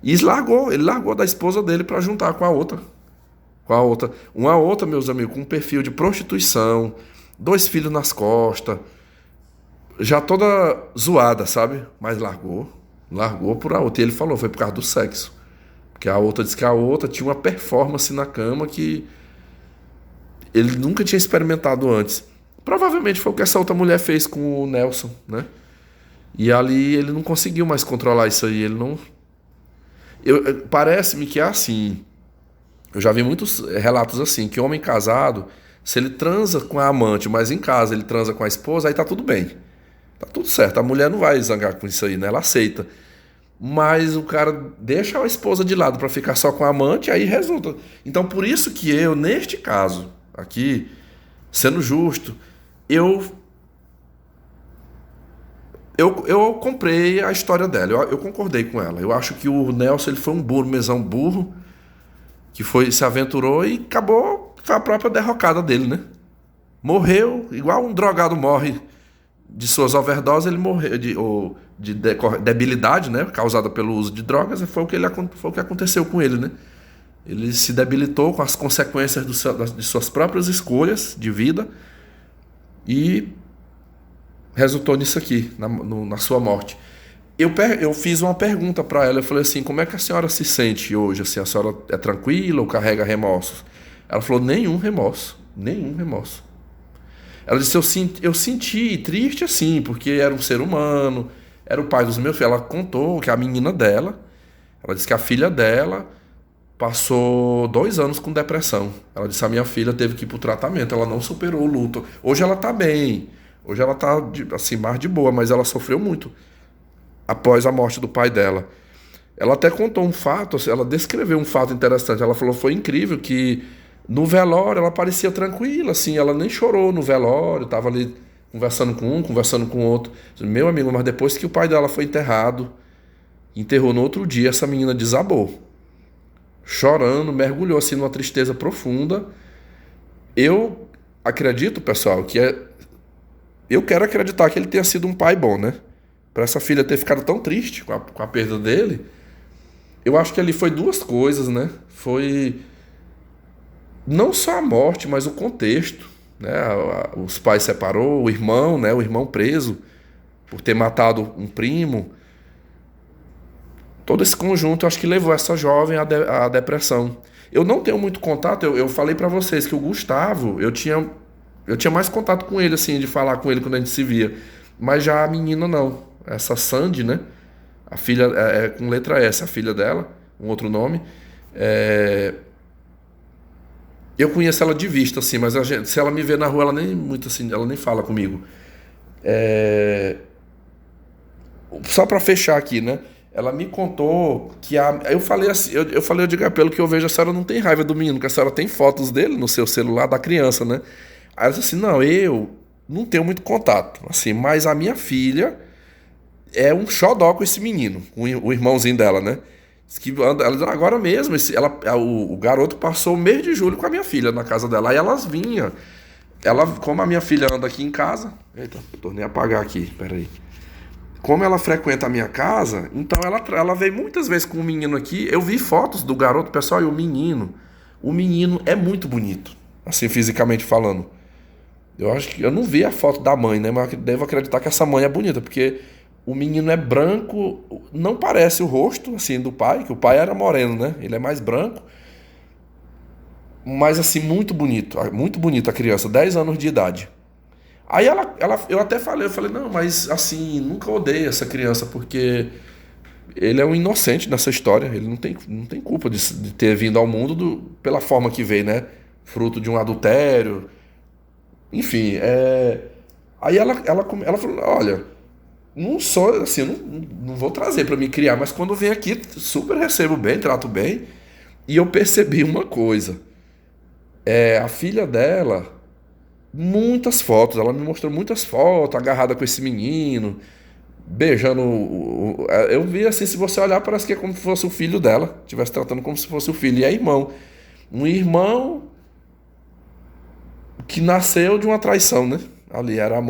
E ele largou da esposa dele para juntar com a outra. Uma outra, meus amigos, com um perfil de prostituição, 2 filhos nas costas, já toda zoada, sabe? Mas largou por a outra. E ele falou, foi por causa do sexo. Porque a outra disse que a outra tinha uma performance na cama que ele nunca tinha experimentado antes. Provavelmente foi o que essa outra mulher fez com o Nelson, né? E ali ele não conseguiu mais controlar isso aí. Parece-me que é assim. Eu já vi muitos relatos assim, que homem casado, se ele transa com a amante, mas em casa ele transa com a esposa, aí tá tudo bem. Tá tudo certo, a mulher não vai zangar com isso aí, né? Ela aceita. Mas o cara deixa a esposa de lado para ficar só com a amante, aí resulta. Então, por isso que eu, neste caso, aqui, sendo justo, eu Eu comprei a história dela, eu concordei com ela. Eu acho que o Nelson ele foi um burro, mesão burro, que se aventurou e acabou, foi a própria derrocada dele, né? Morreu, igual um drogado morre de suas overdoses, ele morreu de debilidade, né? Causada pelo uso de drogas, foi o que aconteceu com ele, né? Ele se debilitou com as consequências de suas próprias escolhas de vida e resultou nisso aqui, na sua morte. Eu fiz uma pergunta para ela, eu falei assim, como é que a senhora se sente hoje? Assim, a senhora é tranquila ou carrega remorsos? Ela falou, nenhum remorso, nenhum remorso. Ela disse, eu senti triste assim, porque era um ser humano, era o pai dos meus filhos. Ela contou que a menina dela, ela disse que a filha dela passou 2 anos com depressão. Ela disse, a minha filha teve que ir pro tratamento, ela não superou o luto. Hoje ela tá bem, hoje ela tá assim, mais de boa, mas ela sofreu muito após a morte do pai dela. Ela até contou um fato, ela descreveu um fato interessante. Ela falou, foi incrível que no velório ela parecia tranquila, assim, ela nem chorou no velório, tava ali conversando com um, conversando com o outro. Meu amigo, mas depois que o pai dela foi enterrou no outro dia, essa menina desabou. Chorando, mergulhou assim numa tristeza profunda. Eu acredito, pessoal, eu quero acreditar que ele tenha sido um pai bom, né? Para essa filha ter ficado tão triste com a perda dele, eu acho que ali foi 2 coisas, né? Foi não só a morte, mas o contexto, né? Os pais separou, o irmão, né? O irmão preso por ter matado um primo. Todo esse conjunto, eu acho que levou essa jovem à depressão. Eu não tenho muito contato, eu falei pra vocês que o Gustavo, eu tinha mais contato com ele, assim, de falar com ele quando a gente se via. Mas já a menina não. Essa Sandy, né? A filha, com letra S, a filha dela, um outro nome. Eu conheço ela de vista, assim, mas se ela me vê na rua, ela nem muito assim, ela nem fala comigo. Só pra fechar aqui, né? Ela me contou que eu falei assim, eu digo, pelo que eu vejo, a senhora não tem raiva do menino, que a senhora tem fotos dele no seu celular da criança, né? Aí ela disse assim, não, eu não tenho muito contato, assim, mas a minha filha é um xodó com esse menino, o irmãozinho dela, né? Diz que ela, agora mesmo, o garoto passou o mês de julho com a minha filha na casa dela, aí elas vinham. Como a minha filha anda aqui em casa, eita, tornei a apagar aqui, peraí. Como ela frequenta a minha casa, então ela veio muitas vezes com o menino aqui. Eu vi fotos do garoto, pessoal, e o menino é muito bonito, assim, fisicamente falando. Eu acho que eu não vi a foto da mãe, né? Mas eu devo acreditar que essa mãe é bonita, porque o menino é branco, não parece o rosto, assim, do pai, que o pai era moreno, né? Ele é mais branco, mas, assim, muito bonita a criança, 10 anos de idade. Aí eu até falei, não, mas assim, nunca odeio essa criança, porque ele é um inocente nessa história, ele não tem culpa de ter vindo ao mundo pela forma que veio, né? Fruto de um adultério, enfim. Aí ela falou, olha, não sou, assim, não vou trazer para me criar, mas quando vem aqui, super recebo bem, trato bem, e eu percebi uma coisa, a filha dela... Muitas fotos, ela me mostrou muitas fotos, agarrada com esse menino, beijando. Eu vi assim, se você olhar, parece que é como se fosse o filho dela, estivesse tratando como se fosse o filho, e é irmão. Um irmão que nasceu de uma traição, né? Ali era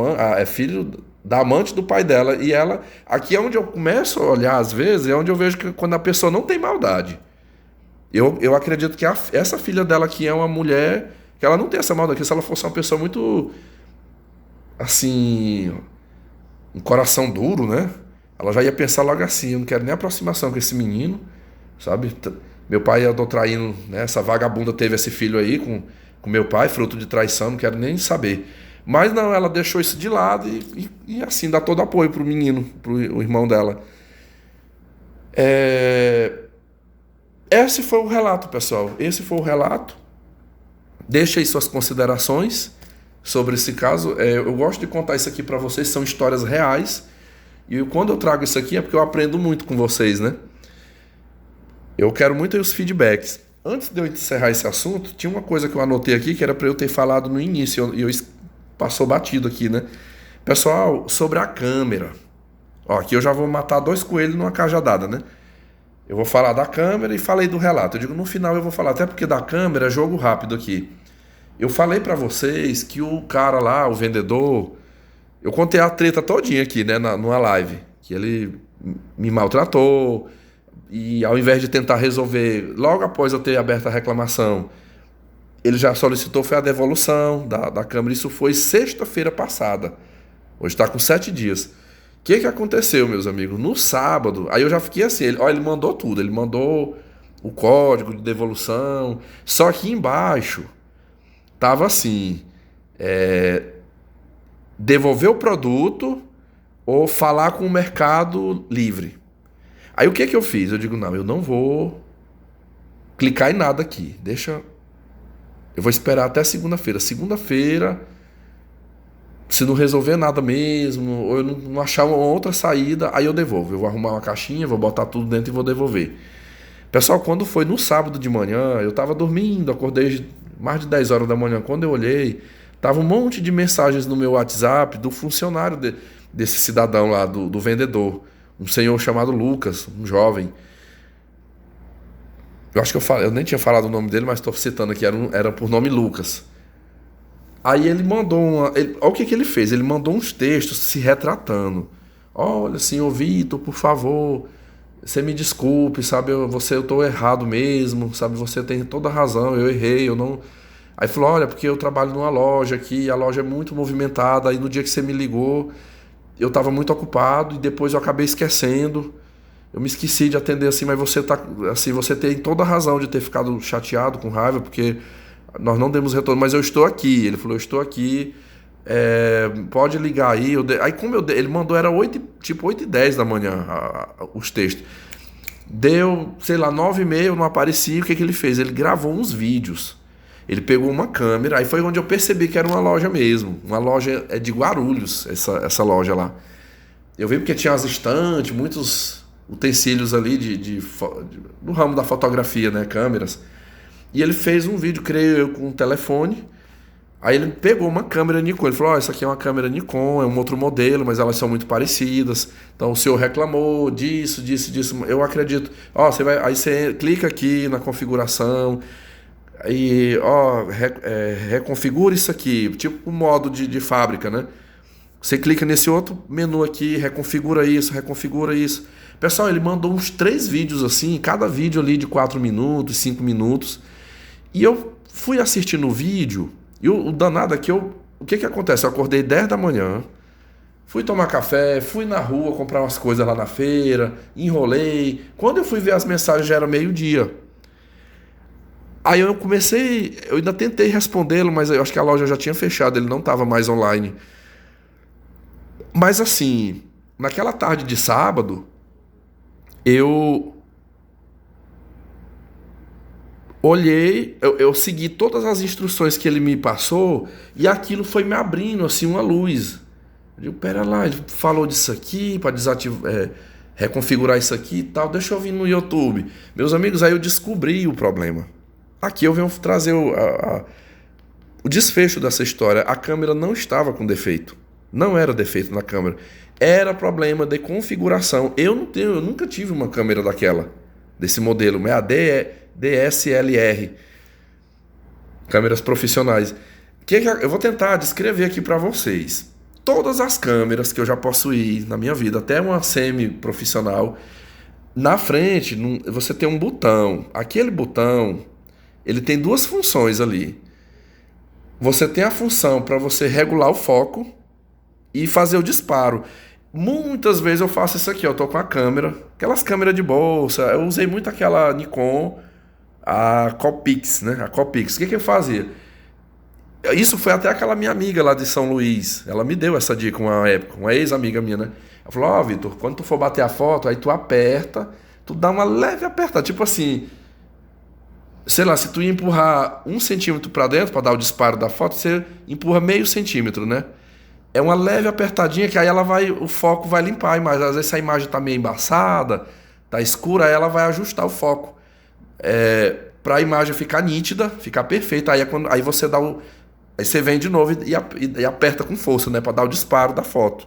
filho da amante do pai dela, e ela. Aqui é onde eu começo a olhar, às vezes, é onde eu vejo que quando a pessoa não tem maldade. Eu acredito que essa filha dela aqui é uma mulher. Que ela não tem essa maldade, que se ela fosse uma pessoa muito, assim, um coração duro, né? Ela já ia pensar logo assim, eu não quero nem aproximação com esse menino, sabe? Meu pai andou traindo, né? Essa vagabunda teve esse filho aí com meu pai, fruto de traição, não quero nem saber. Mas não, ela deixou isso de lado e assim, dá todo apoio pro menino, pro irmão dela. Esse foi o relato, pessoal. Esse foi o relato. Deixe aí suas considerações sobre esse caso. Eu gosto de contar isso aqui para vocês, são histórias reais. E quando eu trago isso aqui é porque eu aprendo muito com vocês, né? Eu quero muito aí os feedbacks. Antes de eu encerrar esse assunto, tinha uma coisa que eu anotei aqui que era para eu ter falado no início, e passou batido aqui, né? Pessoal, sobre a câmera. Ó, aqui eu já vou matar 2 coelhos numa cajadada, né? Eu vou falar da câmera e falei do relato. Eu digo, no final eu vou falar, até porque da câmera é jogo rápido aqui. Eu falei pra vocês que o cara lá, o vendedor, eu contei a treta todinha aqui, né, numa live, que ele me maltratou e ao invés de tentar resolver, logo após eu ter aberto a reclamação, ele já solicitou foi a devolução da câmera. Isso foi sexta-feira passada. Hoje está com 7 dias. O que aconteceu, meus amigos? No sábado, aí eu já fiquei assim, ele mandou tudo, ele mandou o código de devolução, só que embaixo tava assim, devolver o produto ou falar com o Mercado Livre. Aí o que eu fiz? Eu digo, não, eu não vou clicar em nada aqui, deixa, eu vou esperar até segunda-feira. Segunda-feira, se não resolver nada mesmo, ou eu não achar uma outra saída, aí eu devolvo. Eu vou arrumar uma caixinha, vou botar tudo dentro e vou devolver. Pessoal, quando foi no sábado de manhã, eu tava dormindo, acordei mais de 10 horas da manhã. Quando eu olhei, tava um monte de mensagens no meu WhatsApp do funcionário desse cidadão lá, do vendedor. Um senhor chamado Lucas, um jovem. Eu acho que eu nem tinha falado o nome dele, mas estou citando aqui, era por nome Lucas. Aí ele mandou olha o que ele fez, ele mandou uns textos se retratando. Olha, senhor Vitor, por favor, você me desculpe, sabe, eu tô errado mesmo, sabe, você tem toda a razão, eu errei, eu não... Aí falou, olha, porque eu trabalho numa loja aqui, a loja é muito movimentada, aí no dia que você me ligou, eu estava muito ocupado e depois eu acabei esquecendo. Eu me esqueci de atender assim, mas você tem toda a razão de ter ficado chateado, com raiva, porque nós não demos retorno, mas eu estou aqui. Ele falou, eu estou aqui, pode ligar aí. Aí como ele mandou, era 8h10 da manhã, os textos. Deu, sei lá, 9h30, eu não aparecia. O que ele fez? Ele gravou uns vídeos. Ele pegou uma câmera, aí foi onde eu percebi que era uma loja mesmo. Uma loja de Guarulhos, essa loja lá. Eu vi porque tinha as estantes, muitos utensílios ali do ramo da fotografia, né, câmeras. E ele fez um vídeo, creio eu, com um telefone. Aí ele pegou uma câmera Nikon, ele falou, isso aqui é uma câmera Nikon, é um outro modelo, mas elas são muito parecidas. Então o senhor reclamou disso, eu acredito. Aí você clica aqui na configuração e reconfigura isso aqui, tipo o modo de fábrica, né? Você clica nesse outro menu aqui, reconfigura isso. Pessoal, ele mandou uns 3 vídeos assim, cada vídeo ali de 4 minutos, 5 minutos. E eu fui assistindo o vídeo, e o danado aqui, o que acontece? Eu acordei 10 da manhã, fui tomar café, fui na rua comprar umas coisas lá na feira, enrolei. Quando eu fui ver as mensagens já era meio-dia. Aí eu ainda tentei respondê-lo, mas eu acho que a loja já tinha fechado, ele não estava mais online. Mas assim, naquela tarde de sábado, eu olhei, eu segui todas as instruções que ele me passou e aquilo foi me abrindo assim uma luz. Eu digo, pera lá, ele falou disso aqui para desativar, reconfigurar isso aqui e tal, deixa eu vir no YouTube. Meus amigos, aí eu descobri o problema. Aqui eu venho trazer o desfecho dessa história. A câmera não estava com defeito. Não era defeito na câmera. Era problema de configuração. Eu nunca tive uma câmera daquela, desse modelo, é a DSLR. Câmeras profissionais. Eu vou tentar descrever aqui para vocês. Todas as câmeras que eu já possuí na minha vida, até uma semi-profissional, na frente você tem um botão. Aquele botão, ele tem 2 funções ali. Você tem a função para você regular o foco e fazer o disparo. Muitas vezes eu faço isso aqui, eu tô com a câmera, aquelas câmeras de bolsa, eu usei muito aquela Nikon, a Coolpix, né? A Coolpix. O que eu fazia? Isso foi até aquela minha amiga lá de São Luís, ela me deu essa dica uma época, uma ex-amiga minha, né? Ela falou, Vitor, quando tu for bater a foto, aí tu aperta, tu dá uma leve apertada, tipo assim, sei lá, se tu empurrar 1 centímetro para dentro para dar o disparo da foto, você empurra meio centímetro, né? É uma leve apertadinha que aí o foco vai limpar a imagem. Às vezes se a imagem tá meio embaçada, tá escura, aí ela vai ajustar o foco. Para a imagem ficar nítida, ficar perfeita. Aí você aí você vem de novo e aperta com força, né? Para dar o disparo da foto.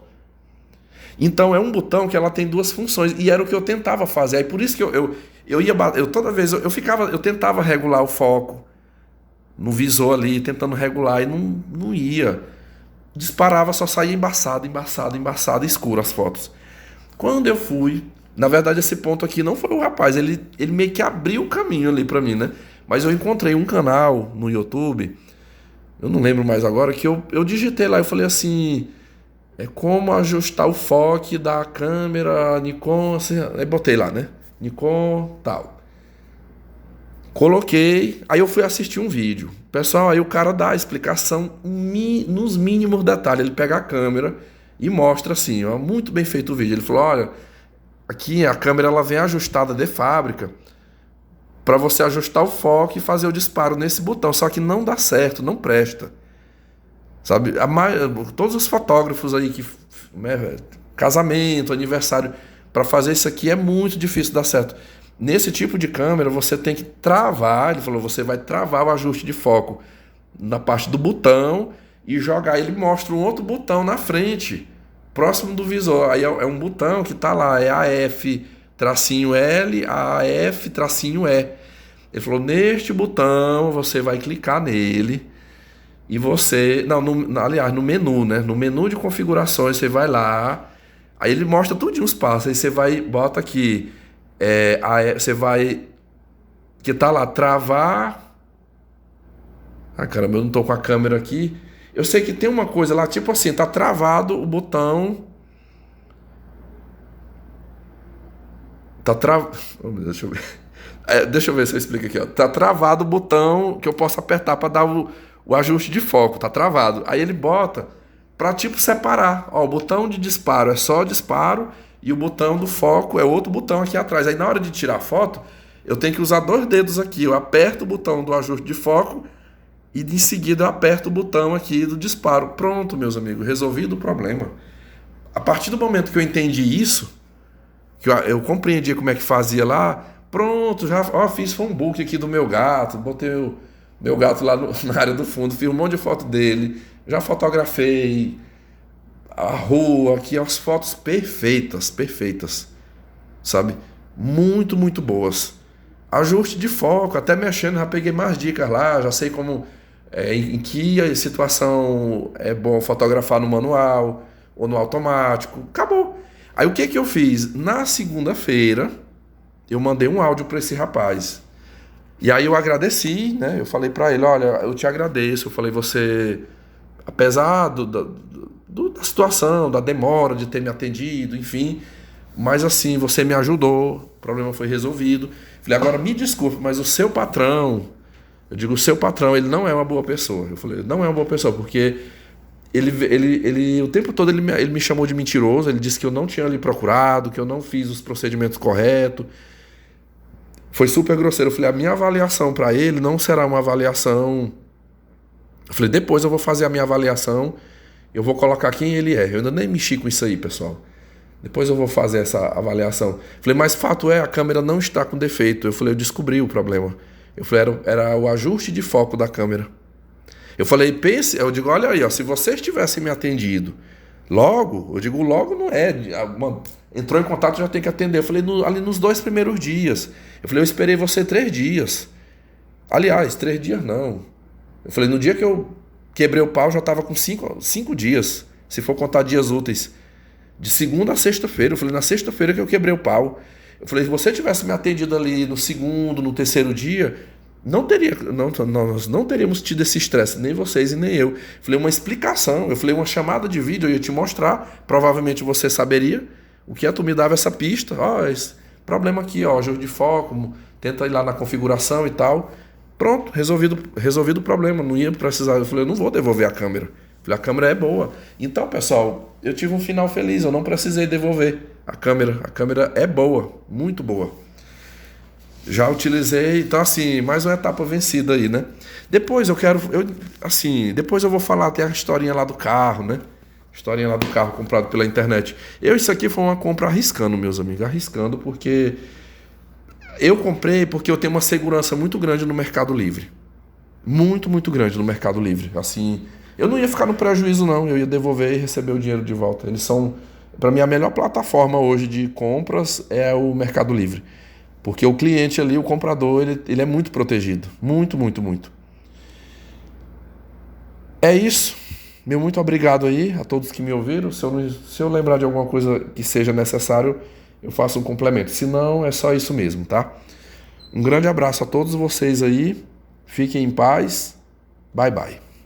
Então é um botão que ela tem duas funções e era o que eu tentava fazer. Aí por isso que eu ia eu toda vez eu tentava regular o foco no visor ali, tentando regular e não ia. Disparava, só saía embaçado, escuro as fotos. Quando eu fui, na verdade esse ponto aqui não foi o rapaz, ele meio que abriu o caminho ali pra mim, né? Mas eu encontrei um canal no YouTube, eu não lembro mais agora, que eu digitei lá, eu falei assim, como ajustar o foco da câmera Nikon, assim, aí botei lá, né? Nikon, tal. Coloquei, aí eu fui assistir um vídeo. Pessoal, aí o cara dá a explicação nos mínimos detalhes. Ele pega a câmera e mostra assim, ó, muito bem feito o vídeo. Ele falou, olha, aqui a câmera ela vem ajustada de fábrica para você ajustar o foco e fazer o disparo nesse botão. Só que não dá certo, não presta. Sabe? Todos os fotógrafos aí que, né, casamento, aniversário, para fazer isso aqui é muito difícil dar certo. Nesse tipo de câmera você tem que travar, ele falou, você vai travar o ajuste de foco na parte do botão e jogar, ele mostra um outro botão na frente, próximo do visor, aí é um botão que tá lá, é AF-L, AF-E. Ele falou, neste botão você vai clicar nele e você, aliás, no menu, né, no menu de configurações você vai lá, aí ele mostra tudinho os passos, aí você vai, bota aqui, você vai, que tá lá, travar. Ah, caramba, eu não tô com a câmera aqui. Eu sei que tem uma coisa lá, tipo assim, tá travado o botão. Tá travado. Deixa eu ver. Deixa eu ver se eu explico aqui, ó. Tá travado o botão que eu posso apertar para dar o ajuste de foco. Tá travado. Aí ele bota pra tipo separar. Ó, o botão de disparo é só disparo. E o botão do foco é outro botão aqui atrás. Aí na hora de tirar a foto, eu tenho que usar 2 dedos aqui. Eu aperto o botão do ajuste de foco e em seguida eu aperto o botão aqui do disparo. Pronto, meus amigos, resolvido o problema. A partir do momento que eu entendi isso, que eu compreendi como é que fazia lá, pronto, já fiz um book aqui do meu gato, botei o meu gato lá na área do fundo, fiz um monte de foto dele, já fotografei a rua, aqui as fotos perfeitas, sabe? Muito, muito boas. Ajuste de foco, até mexendo, já peguei mais dicas lá, já sei como, em que situação é bom fotografar no manual ou no automático. Acabou. Aí o que eu fiz? Na segunda-feira, eu mandei um áudio para esse rapaz. E aí eu agradeci, né? Eu falei para ele, olha, eu te agradeço. Eu falei, você, apesar da situação, da demora de ter me atendido, enfim, mas assim, você me ajudou, o problema foi resolvido. Falei, agora me desculpe, mas o seu patrão, eu digo, o seu patrão, ele não é uma boa pessoa. Eu falei, não é uma boa pessoa, porque ele o tempo todo ele me chamou de mentiroso, ele disse que eu não tinha lhe procurado, que eu não fiz os procedimentos corretos. Foi super grosseiro. Eu falei, a minha avaliação para ele não será uma avaliação. Eu falei, depois eu vou fazer a minha avaliação, eu vou colocar quem ele é. Eu ainda nem mexi com isso aí, pessoal. Depois eu vou fazer essa avaliação. Eu falei, mas fato é, a câmera não está com defeito. Eu falei, eu descobri o problema. Eu falei, era o ajuste de foco da câmera. Eu falei, pense, eu digo, olha aí, ó, se vocês tivessem me atendido logo, eu digo, logo não é. Entrou em contato, já tem que atender. Eu falei, ali nos 2 primeiros dias. Eu falei, eu esperei você 3 dias. Aliás, 3 dias não. Eu falei, no dia que eu quebrei o pau, já estava com 5 dias. Se for contar dias úteis. De segunda a sexta-feira. Eu falei, na sexta-feira que eu quebrei o pau. Eu falei, se você tivesse me atendido ali no segundo, no terceiro dia, nós não teríamos tido esse estresse, nem vocês e nem eu. Eu falei, uma explicação. Eu falei, uma chamada de vídeo, eu ia te mostrar. Provavelmente você saberia. O que é, tu me dava essa pista. Ó, esse problema aqui, ó, ajuste de foco, tenta ir lá na configuração e tal. Pronto, resolvido o problema, não ia precisar. Eu falei, eu não vou devolver a câmera. Eu falei, a câmera é boa. Então, pessoal, eu tive um final feliz, eu não precisei devolver a câmera. A câmera é boa, muito boa. Já utilizei, então assim, mais uma etapa vencida aí, né? Depois depois eu vou falar até a historinha lá do carro, né? Historinha lá do carro comprado pela internet. Isso aqui foi uma compra arriscando, meus amigos, arriscando, porque eu comprei porque eu tenho uma segurança muito grande no Mercado Livre. Muito, muito grande no Mercado Livre. Assim, eu não ia ficar no prejuízo, não. Eu ia devolver e receber o dinheiro de volta. Eles são Para mim, a melhor plataforma hoje de compras é o Mercado Livre. Porque o cliente ali, o comprador, ele é muito protegido. Muito, muito, muito. É isso. Meu muito obrigado aí a todos que me ouviram. Se eu lembrar de alguma coisa que seja necessário, eu faço um complemento. Se não, é só isso mesmo, tá? Um grande abraço a todos vocês aí. Fiquem em paz. Bye, bye.